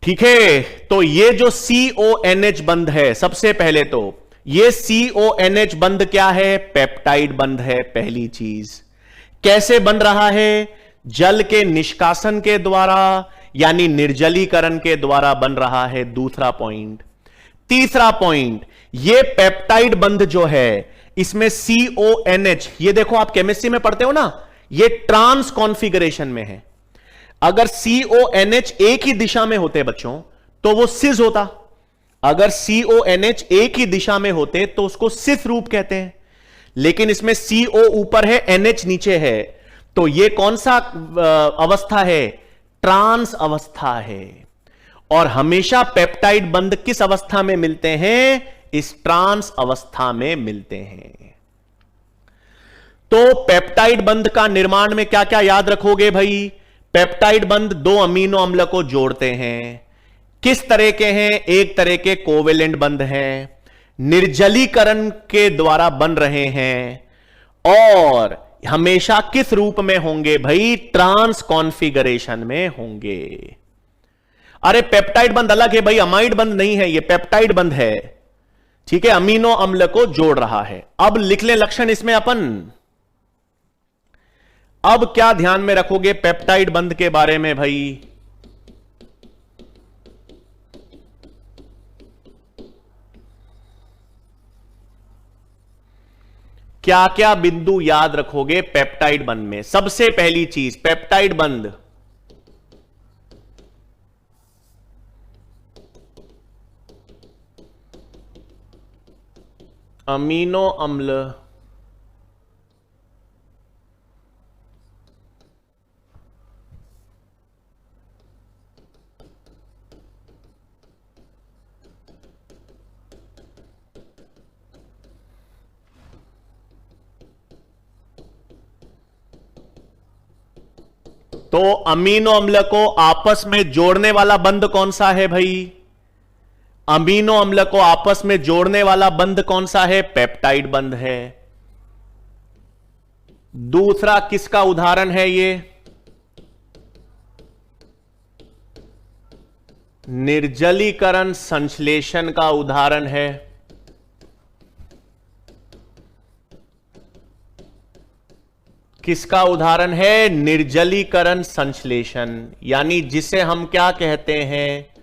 ठीक है, तो ये जो CONH बंध है, सबसे पहले तो ये CONH बंध क्या है? पेप्टाइड बंध है। पहली चीज, कैसे बन रहा है? जल के निष्कासन के द्वारा, यानी निर्जलीकरण के द्वारा बन रहा है। दूसरा पॉइंट। तीसरा पॉइंट, ये पेप्टाइड बंध जो है इसमें CONH, ये देखो आप केमिस्ट्री में पढ़ते हो ना, ये ट्रांस कॉन्फ़िगरेशन में है। अगर CONH एक ही दिशा में होते बच्चों तो वो सिस होता। अगर CONH एक ही दिशा में होते तो उसको सिस रूप कहते हैं। लेकिन इसमें CO ऊपर है, NH नीचे है, तो ये कौन सा अवस्था है? ट्रांस अवस्था है। और हमेशा पेप्टाइड बंध किस अवस्था में मिलते हैं? इस ट्रांस अवस्था में मिलते हैं। तो पेप्टाइड बंध का निर्माण में क्या क्या याद रखोगे भाई? पेप्टाइड बंध दो अमीनो अम्ल को जोड़ते हैं। किस तरह के हैं? एक तरह के कोवेलेंट बंध हैं, निर्जलीकरण के द्वारा बन रहे हैं, और हमेशा किस रूप में होंगे भाई? ट्रांस कॉन्फ़िगरेशन में होंगे। अरे पेप्टाइड बंध अलग है भाई, अमाइड बंध नहीं है, ये पेप्टाइड बंध है। ठीक है, अमीनो अम्ल को जोड़ रहा है। अब लिख लें लक्षण इसमें अपन। अब क्या ध्यान में रखोगे पेप्टाइड बंध के बारे में भाई? क्या क्या बिंदु याद रखोगे पेप्टाइड बंध में? सबसे पहली चीज, पेप्टाइड बंध अमीनो अम्ल तो अमीनो अम्ल को आपस में जोड़ने वाला बंध कौन सा है भाई? अमीनो अम्ल को आपस में जोड़ने वाला बंध कौन सा है? पेप्टाइड बंध है। दूसरा किसका उदाहरण है ये? निर्जलीकरण संश्लेषण का उदाहरण है। किसका उदाहरण है? निर्जलीकरण संश्लेषण, यानी जिसे हम क्या कहते हैं?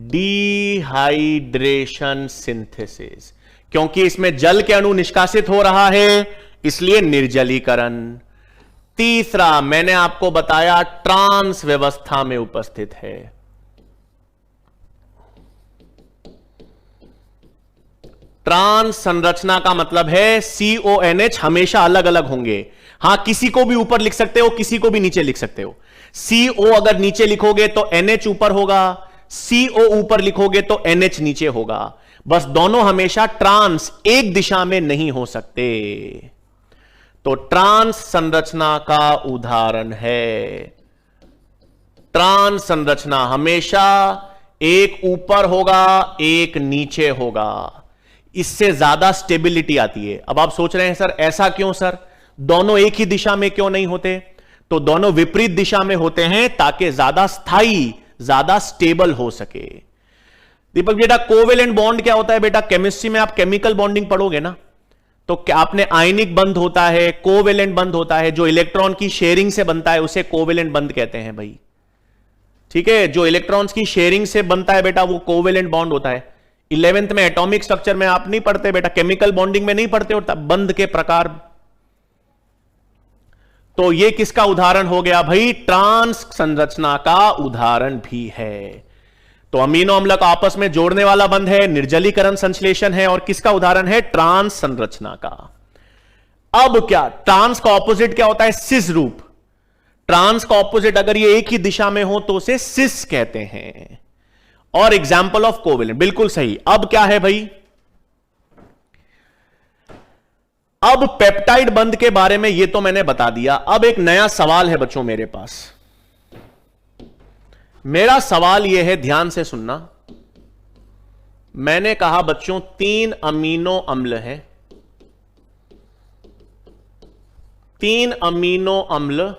Dehydration synthesis. क्योंकि इसमें जल के अणु निष्कासित हो रहा है, इसलिए निर्जलीकरण। तीसरा मैंने आपको बताया ट्रांस व्यवस्था में उपस्थित है। ट्रांस संरचना का मतलब है CONH हमेशा अलग अलग होंगे, हां, किसी को भी ऊपर लिख सकते हो, किसी को भी नीचे लिख सकते हो। CO अगर नीचे लिखोगे तो NH ऊपर होगा, CO ऊपर लिखोगे तो NH नीचे होगा। बस दोनों हमेशा ट्रांस एक दिशा में नहीं हो सकते। तो ट्रांस संरचना का उदाहरण है, ट्रांस संरचना हमेशा एक ऊपर होगा, एक नीचे होगा, इससे ज्यादा स्टेबिलिटी आती है। अब आप सोच रहे हैं सर ऐसा क्यों सर, दोनों एक ही दिशा में क्यों नहीं होते? तो दोनों विपरीत दिशा में होते हैं ताकि ज्यादा स्थायी, ज्यादा स्टेबल हो सके। दीपक बेटा कोवेलेंट बॉन्ड क्या होता है? बेटा केमिस्ट्री में आप केमिकल बॉन्डिंग पढ़ोगे ना, तो क्या आपने आयनिक बंध होता है, कोवेलेंट बंध होता है, जो इलेक्ट्रॉन की शेयरिंग से बनता है उसे कोवेलेंट बंध कहते हैं भाई। ठीक है, जो इलेक्ट्रॉन्स की शेयरिंग से बनता है बेटा वो कोवेलेंट बॉन्ड होता है। 11th में एटॉमिक स्ट्रक्चर में आप नहीं पढ़ते बेटा, केमिकल बॉन्डिंग में नहीं पढ़ते होता, बंध के प्रकार। तो ये किसका उदाहरण हो गया भाई? ट्रांस संरचना का उदाहरण भी है। तो अमीनो अम्ल का आपस में जोड़ने वाला बंध है, निर्जलीकरण संश्लेषण है, और किसका उदाहरण है? ट्रांस संरचना का। अब क्या ट्रांस का ऑपोजिट क्या होता है? सिस रूप। ट्रांस का ऑपोजिट अगर ये एक ही दिशा में हो तो उसे सिस कहते हैं। और एग्जाम्पल ऑफ कोवेलेंट, बिल्कुल सही। अब क्या है भाई? अब पेप्टाइड बंध के बारे में ये तो मैंने बता दिया। अब एक नया सवाल है बच्चों मेरे पास। मेरा सवाल यह है, ध्यान से सुनना। मैंने कहा बच्चों 3 अमीनो अम्ल हैं, 3 अमीनो अम्ल,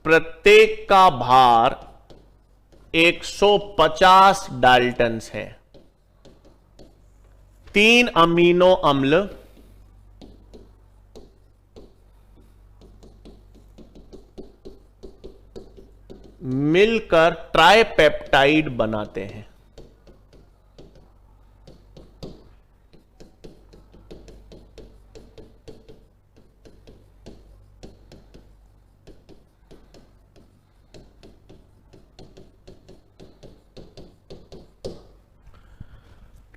प्रत्येक का भार 150 डाल्टन्स है। 3 अमीनो अम्ल मिलकर ट्राइपेप्टाइड बनाते हैं।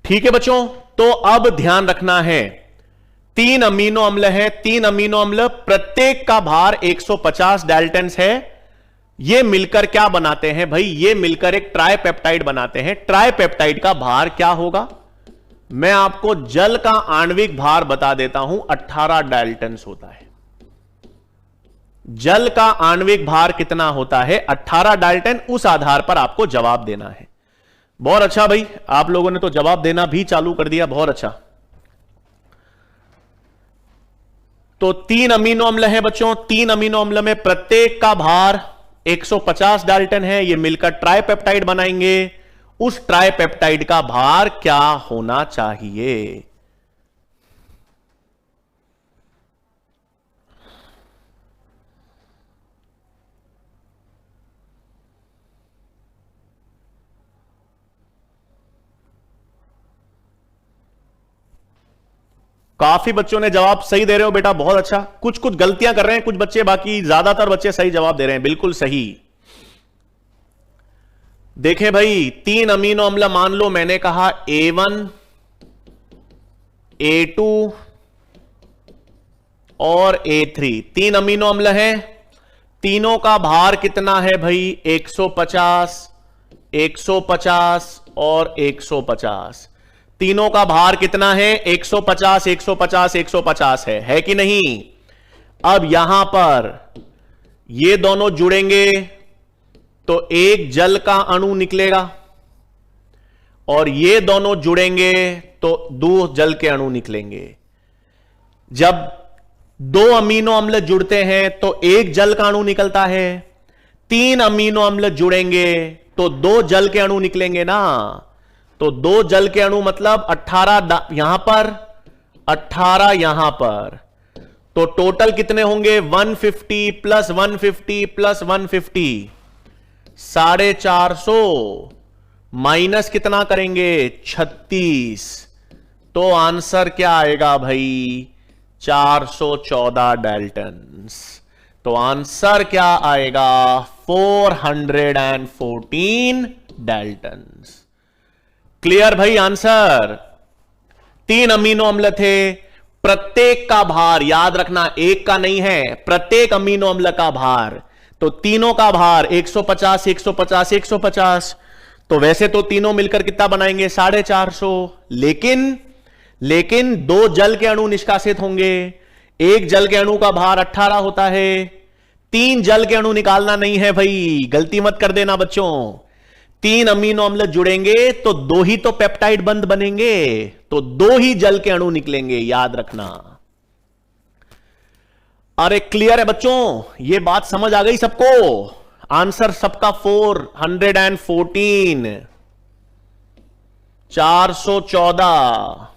ठीक है बच्चों, तो अब ध्यान रखना है, 3 अमीनो अम्ल है, 3 अमीनो अम्ल, प्रत्येक का भार 150 डाल्टन्स है। ये मिलकर क्या बनाते हैं भाई? ये मिलकर एक ट्राइपेप्टाइड बनाते हैं। ट्राइपेप्टाइड का भार क्या होगा? मैं आपको जल का आणविक भार बता देता हूं, 18 डाल्टन्स होता है। जल का आणविक भार कितना होता है? 18 डाल्टन। उस आधार पर आपको जवाब देना है। बहुत अच्छा भाई, आप लोगों ने तो जवाब देना भी चालू कर दिया, बहुत अच्छा। तो 3 अमीनो अम्ल हैं बच्चों, 3 अमीनो अम्ल में प्रत्येक का भार 150 डाल्टन है। ये मिलकर ट्राइपेप्टाइड बनाएंगे। उस ट्राइपेप्टाइड का भार क्या होना चाहिए? काफी बच्चों ने जवाब सही दे रहे हो बेटा, बहुत अच्छा। कुछ कुछ गलतियां कर रहे हैं कुछ बच्चे, बाकी ज्यादातर बच्चे सही जवाब दे रहे हैं, बिल्कुल सही। देखें भाई, 3 अमीनो अम्ल मान लो, मैंने कहा A1, A2 और A3, 3 अमीनो अम्ल हैं। तीनों का भार कितना है भाई? 150, 150 और 150। तीनों का भार कितना है? 150, 150, 150 है कि नहीं? अब यहां पर ये दोनों जुड़ेंगे तो एक जल का अणु निकलेगा, और ये दोनों जुड़ेंगे तो 2 जल के अणु निकलेंगे। जब 2 अमीनो अम्ल जुड़ते हैं तो एक जल का अणु निकलता है। 3 अमीनो अम्ल जुड़ेंगे तो 2 जल के अणु निकलेंगे ना। तो 2 जल के अणु मतलब 18 यहां पर, 18 यहां पर, तो टोटल कितने होंगे? 150 प्लस 150 प्लस 150, 450, माइनस कितना करेंगे? 36। तो आंसर क्या आएगा भाई? 414 डाल्टन्स। तो आंसर क्या आएगा? 414 डाल्टन्स। क्लियर भाई आंसर? 3 अमीनो अम्ल थे, प्रत्येक का भार याद रखना, एक का नहीं है, प्रत्येक अमीनो अम्ल का भार। तो तीनों का भार 150 150 150, तो वैसे तो तीनों मिलकर कितना बनाएंगे 450, लेकिन दो जल के अणु निष्कासित होंगे। एक जल के अणु का भार 18 होता है, 3 जल के अणु निकालना नहीं है भाई, गलती मत कर देना बच्चों। 3 अमीनो अम्ल जुड़ेंगे तो 2 ही तो पेप्टाइड बंध बनेंगे, तो 2 ही जल के अणु निकलेंगे, याद रखना। अरे क्लियर है बच्चों, ये बात समझ आ गई सबको? आंसर सबका 414, 414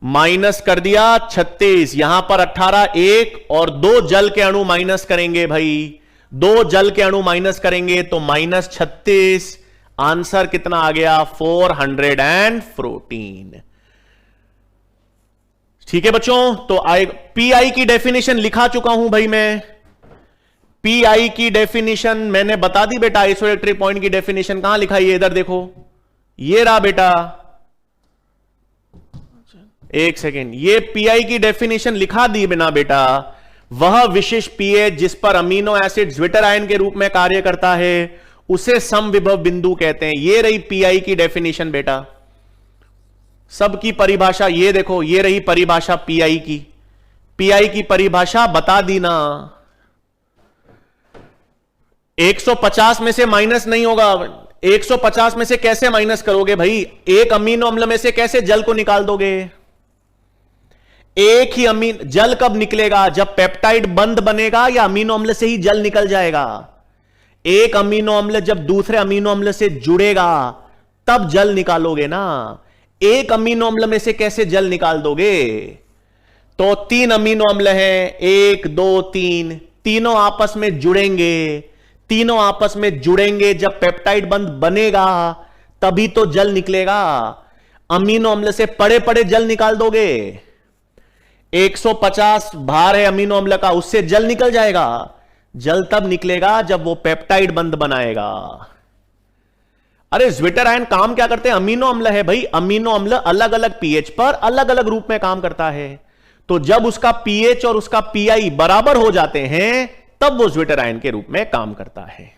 माइनस कर दिया 36, यहां पर 18, 1 और 2 जल के अणु माइनस करेंगे भाई, 2 जल के अणु माइनस करेंगे तो -36। आंसर कितना आ गया 414। ठीक है बच्चों, तो पीआई की डेफिनेशन लिखा चुका हूं भाई मैं। पीआई की डेफिनेशन मैंने बता दी बेटा, आइसोइलेक्ट्रिक पॉइंट की डेफिनेशन कहां लिखा है, इधर देखो, ये रहा बेटा, एक सेकेंड, ये पीआई की डेफिनेशन लिखा दी बिना बेटा। वह विशिष्ट पीएच जिस पर अमीनो एसिड ज्विटर आयन के रूप में कार्य करता है उसे समविभव बिंदु कहते हैं। ये रही पीआई की डेफिनेशन बेटा, सबकी परिभाषा ये देखो, ये रही परिभाषा पीआई की। पीआई की परिभाषा बता दी ना, 150 में से माइनस नहीं होगा। 150 में से कैसे माइनस करोगे भाई? एक अमीनो अम्ल में से कैसे जल को निकाल दोगे? एक ही जल कब निकलेगा? जब पेप्टाइड बंध बनेगा या अमीनो अम्ल से ही जल निकल जाएगा? एक अमीनो अम्ल जब दूसरे अमीनो अम्ल से जुड़ेगा तब जल निकालोगे ना। एक अमीनो अम्ल में से कैसे जल निकाल दोगे? तो 3 अमीनो अम्ल हैं, 1 2 3, तीनों आपस में जुड़ेंगे, तीनों आपस में जुड़ेंगे, जब पेप्टाइड बंध बनेगा तभी तो जल निकलेगा। अमीनो अम्ल से पड़े पड़े जल निकाल दोगे? 150 भार है अमीनो अम्ल का, उससे जल निकल जाएगा? जल तब निकलेगा जब वो पेप्टाइड बंध बनाएगा। अरे ज्विटर आयन काम क्या करते हैं? अमीनो अम्ल है भाई, अमीनो अम्ल अलग अलग पीएच पर अलग अलग रूप में काम करता है। तो जब उसका पीएच और उसका पीआई बराबर हो जाते हैं तब वो ज्विटर आयन के रूप में काम करता है।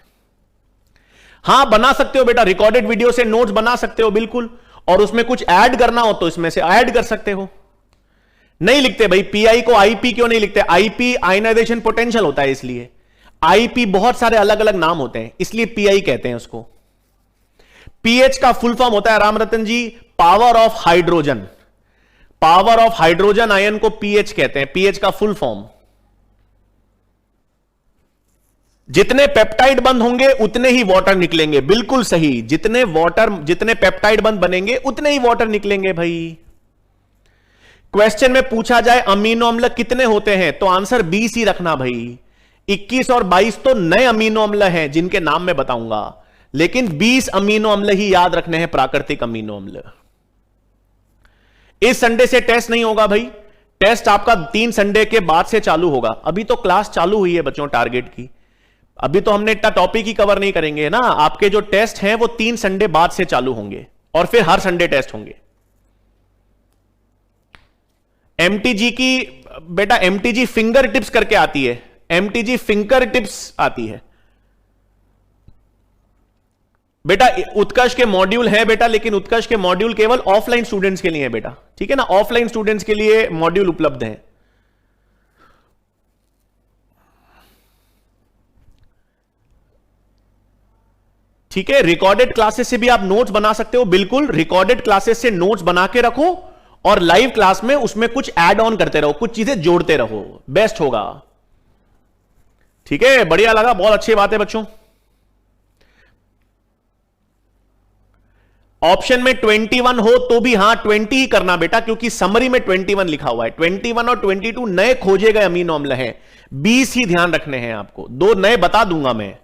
हां, बना सकते हो बेटा, रिकॉर्डेड वीडियो से नोट्स बना सकते हो बिल्कुल, और उसमें कुछ ऐड करना हो तो इसमें से ऐड कर सकते हो। नहीं लिखते भाई पीआई को आईपी क्यों नहीं लिखते? आईपी आयनाइजेशन पोटेंशियल होता है, इसलिए आईपी बहुत सारे अलग अलग नाम होते हैं, इसलिए पीआई कहते हैं उसको। पीएच का फुल फॉर्म होता है Ramratan ji, power of hydrogen. Power of hydrogen ion को पीएच कहते हैं, पीएच का फुल फॉर्म। जितने पेप्टाइड बंध होंगे उतने ही वाटर निकलेंगे, बिल्कुल सही। जितने पेप्टाइड बंध बनेंगे उतने ही वाटर निकलेंगे भाई। क्वेश्चन में पूछा जाए अमीनो अम्ल कितने होते हैं तो आंसर 20 ही रखना भाई। 21 और 22 तो नए अमीनो अम्ल हैं जिनके नाम मैं बताऊंगा, लेकिन 20 अमीनो अम्ल ही याद रखने हैं, प्राकृतिक अमीनो अम्ल। इस संडे से टेस्ट नहीं होगा भाई, टेस्ट आपका 3 संडे के बाद से चालू होगा। अभी तो क्लास चालू हुई है बच्चों टारगेट की, अभी तो हमने इतना टॉपिक ही कवर नहीं करेंगे ना। आपके जो टेस्ट हैं वो 3 संडे बाद से चालू होंगे और फिर हर संडे टेस्ट होंगे। एमटीजी की बेटा, एमटीजी फिंगर टिप्स करके आती है, एमटीजी फिंगर टिप्स आती है बेटा। उत्कर्ष के मॉड्यूल है बेटा, लेकिन उत्कर्ष के मॉड्यूल केवल ऑफलाइन स्टूडेंट्स के लिए है बेटा, ठीक है ना। ऑफलाइन स्टूडेंट्स के लिए मॉड्यूल उपलब्ध है। ठीक है, रिकॉर्डेड क्लासेस से भी आप नोट्स बना सकते हो, बिल्कुल रिकॉर्डेड क्लासेस से नोट्स बना के रखो और लाइव क्लास में उसमें कुछ ऐड ऑन करते रहो, कुछ चीजें जोड़ते रहो, बेस्ट होगा। ठीक है, बढ़िया लगा, बहुत अच्छी बात है बच्चों। ऑप्शन में 21 हो तो भी हां 20 ही करना बेटा, क्योंकि समरी में 21 लिखा हुआ है। 21 और 22 नए खोजे गए अमीनो अम्ल हैं, 20 ही ध्यान रखने हैं आपको, 2 नए बता दूंगा मैं।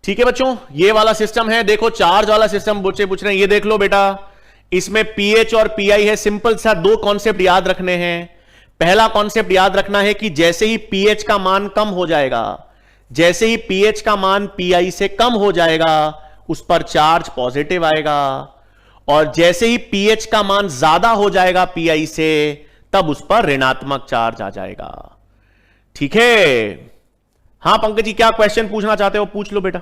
ठीक है बच्चों, ये वाला सिस्टम है, देखो चार्ज वाला सिस्टम बच्चे पूछ रहे हैं, ये देख लो बेटा। इसमें पीएच और पीआई है, सिंपल सा 2 कॉन्सेप्ट याद रखने हैं। पहला कॉन्सेप्ट याद रखना है कि जैसे ही पीएच का मान कम हो जाएगा, जैसे ही pH का मान PI से कम हो जाएगा उस पर चार्ज पॉजिटिव आएगा, और जैसे ही pH का मान ज्यादा हो जाएगा PI से तब उस पर ऋणात्मक चार्ज आ जाएगा। ठीक है। हां पंकज जी, क्या क्वेश्चन पूछना चाहते हो पूछ लो बेटा।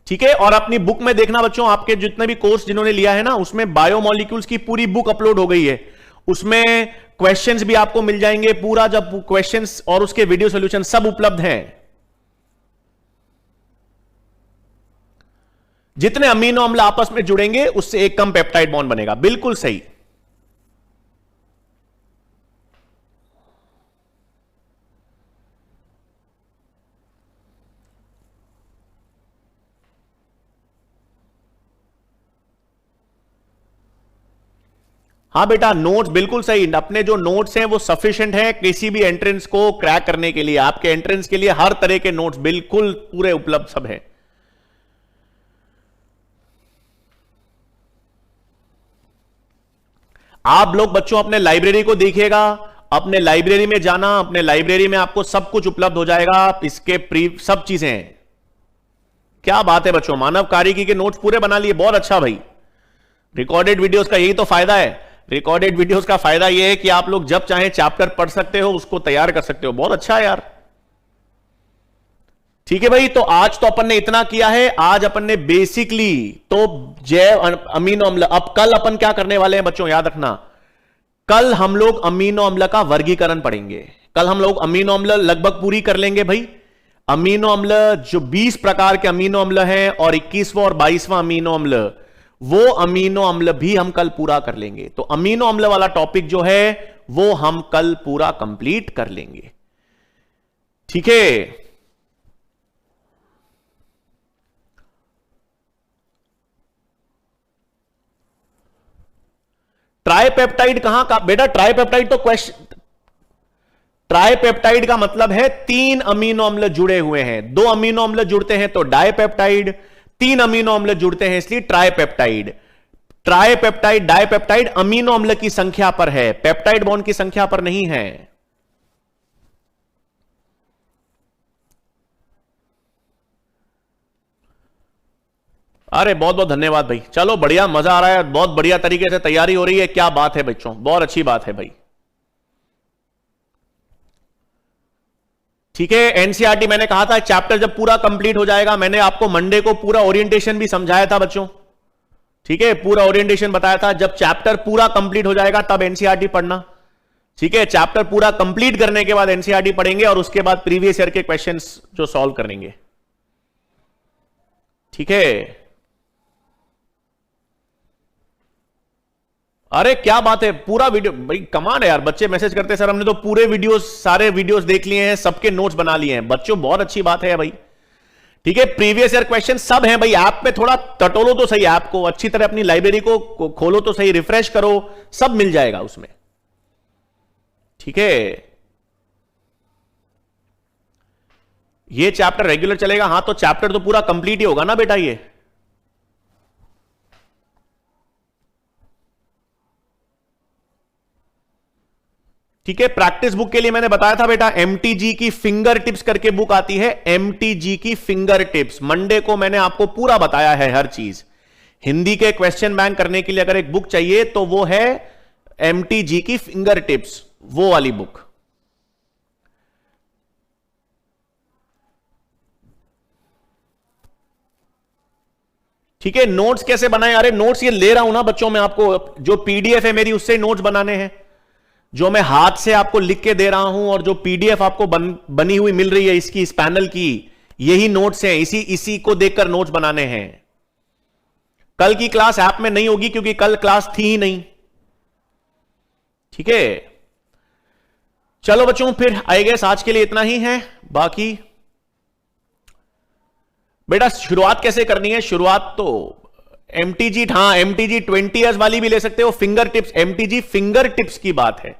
ठीक है। और अपनी बुक में देखना बच्चों, आपके जितने भी कोर्स जिन्होंने लिया है ना, उसमें बायोमोलिक्यूल्स की पूरी बुक अपलोड हो गई है, उसमें क्वेश्चंस भी आपको मिल जाएंगे पूरा, जब क्वेश्चंस और उसके वीडियो सॉल्यूशन सब उपलब्ध हैं। जितने अमीनो अम्ल आपस में जुड़ेंगे उससे एक कम पेप्टाइड बॉन्ड बनेगा। बिल्कुल सही। हाँ बेटा, नोट्स बिल्कुल सही। अपने जो नोट्स हैं वो सफिशिएंट हैं किसी भी एंट्रेंस को क्रैक करने के लिए। आपके एंट्रेंस के लिए हर तरह के नोट्स बिल्कुल पूरे उपलब्ध सब हैं। आप लोग बच्चों अपने लाइब्रेरी को देखिएगा, अपने लाइब्रेरी में जाना, अपने लाइब्रेरी में आपको सब कुछ उपलब्ध हो जाएगा, इसके सब चीजें हैं। क्या बात है बच्चों, मानव कार्यकी के नोट्स पूरे बना लिए, बहुत अच्छा भाई। रिकॉर्डेड वीडियोस का यही तो फायदा है। रिकॉर्डेड वीडियोस का फायदा यह है कि आप लोग जब चाहे चैप्टर पढ़ सकते हो, उसको तैयार कर सकते हो। बहुत अच्छा है यार। ठीक है भाई, तो आज तो अपन ने इतना किया है। आज अपन ने बेसिकली तो जैव अमीनो अम्ल, अब कल अपन क्या करने वाले हैं बच्चों, याद रखना, कल हम लोग अमीनो अम्ल का वर्गीकरण पढ़ेंगे। कल हम लोग अमीनो अम्ल लगभग पूरी कर लेंगे भाई। अमीनो अम्ल जो 20 प्रकार के अमीनो अम्ल हैं और 21वां और 22वां अमीनो अम्ल, वो अमीनो अम्ल भी हम कल पूरा कर लेंगे। तो अमीनो अम्ल वाला टॉपिक जो है वो हम कल पूरा कंप्लीट कर लेंगे। ठीक है। ट्राइपेप्टाइड कहां का बेटा? ट्राइपेप्टाइड तो ट्राइपेप्टाइड का मतलब है 3 अमीनो अम्ल जुड़े हुए हैं। 2 अमीनो अम्ल जुड़ते हैं तो डाइपेप्टाइड, 3 अमीनो अम्ल जुड़ते हैं इसलिए ट्राइपेप्टाइड। ट्राइपेप्टाइड, डाइपेप्टाइड अमीनो अम्ल की संख्या पर है, पेप्टाइड बॉन्ड की संख्या पर नहीं है। अरे बहुत बहुत धन्यवाद भाई। चलो बढ़िया, मजा आ रहा है, बहुत बढ़िया तरीके से तैयारी हो रही है। क्या बात है बच्चों, बहुत अच्छी बात है भाई। ठीक है। एनसीईआरटी मैंने कहा था चैप्टर जब पूरा कंप्लीट हो जाएगा, मैंने आपको मंडे को पूरा ओरिएंटेशन भी समझाया था बच्चों। ठीक है, पूरा ओरिएंटेशन बताया था। जब चैप्टर पूरा कंप्लीट हो जाएगा तब एनसीईआरटी पढ़ना। ठीक है, चैप्टर पूरा कंप्लीट करने के बाद एनसीईआरटी पढ़ेंगे और उसके बाद प्रीवियस ईयर के क्वेश्चंस जो सॉल्व करेंगे। ठीक है। अरे क्या बात है, पूरा वीडियो भाई कमाल है यार। बच्चे मैसेज करते हैं सर हमने तो पूरे वीडियोस, सारे वीडियोस देख लिए हैं, सबके नोट्स बना लिए हैं। बच्चों बहुत अच्छी बात है भाई। ठीक है, प्रीवियस ईयर क्वेश्चन सब हैं भाई। ऐप पे थोड़ा टटोलो तो सही, ऐप को अच्छी तरह अपनी लाइब्रेरी को खोलो तो सही, रिफ्रेश करो, सब मिल जाएगा उसमें। ठीक है, ये चैप्टर रेगुलर चलेगा। हाँ तो चैप्टर तो पूरा कंप्लीट ही होगा ना बेटा ये। ठीक है, प्रैक्टिस बुक के लिए मैंने बताया था बेटा, एमटीजी की फिंगर टिप्स करके बुक आती है, एमटीजी की फिंगर टिप्स। मंडे को मैंने आपको पूरा बताया है हर चीज। हिंदी के क्वेश्चन बैंक करने के लिए अगर एक बुक चाहिए तो वो है एमटीजी की फिंगर टिप्स, वो वाली बुक। ठीक है, नोट्स कैसे बनाए? अरे नोट्स ये ले रहा हूं ना बच्चों, मैं आपको जो पीडीएफ है मेरी उससे नोट्स बनाने हैं, जो मैं हाथ से आपको लिख के दे रहा हूं और जो पीडीएफ आपको बनी हुई मिल रही है इसकी, इस पैनल की, यही नोट्स हैं। इसी को देखकर नोट्स बनाने हैं। कल की क्लास ऐप में नहीं होगी क्योंकि कल क्लास थी ही नहीं। ठीक है, चलो बच्चों फिर आई गेस आज के लिए इतना ही है। बाकी बेटा शुरुआत कैसे करनी है? शुरुआत तो एमटीजी, हाँ एमटीजी 20 इयर्स वाली भी ले सकते हो। Finger tips, MTG finger tips की बात है।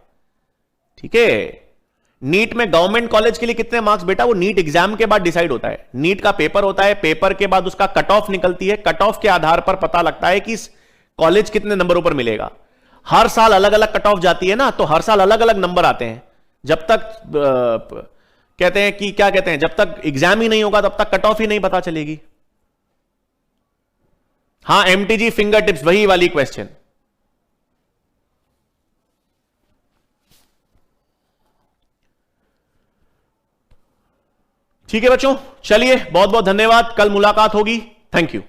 ठीक है, नीट में गवर्नमेंट कॉलेज के लिए कितने मार्क्स बेटा? वो नीट एग्जाम के बाद डिसाइड होता है। नीट का पेपर होता है, पेपर के बाद उसका कट ऑफ निकलती है, कट ऑफ के आधार पर पता लगता है कि कॉलेज कितने नंबरों पर मिलेगा। हर साल अलग अलग कट ऑफ जाती है ना, तो हर साल अलग अलग नंबर आते हैं। जब तक कहते हैं कि क्या कहते हैं, जब तक एग्जाम ही नहीं होगा तब तक कट ऑफ ही नहीं पता चलेगी। हां, एमटीजी फिंगर टिप्स, वही वाली क्वेश्चन। ठीक है बच्चों, चलिए बहुत बहुत धन्यवाद, कल मुलाकात होगी। Thank you.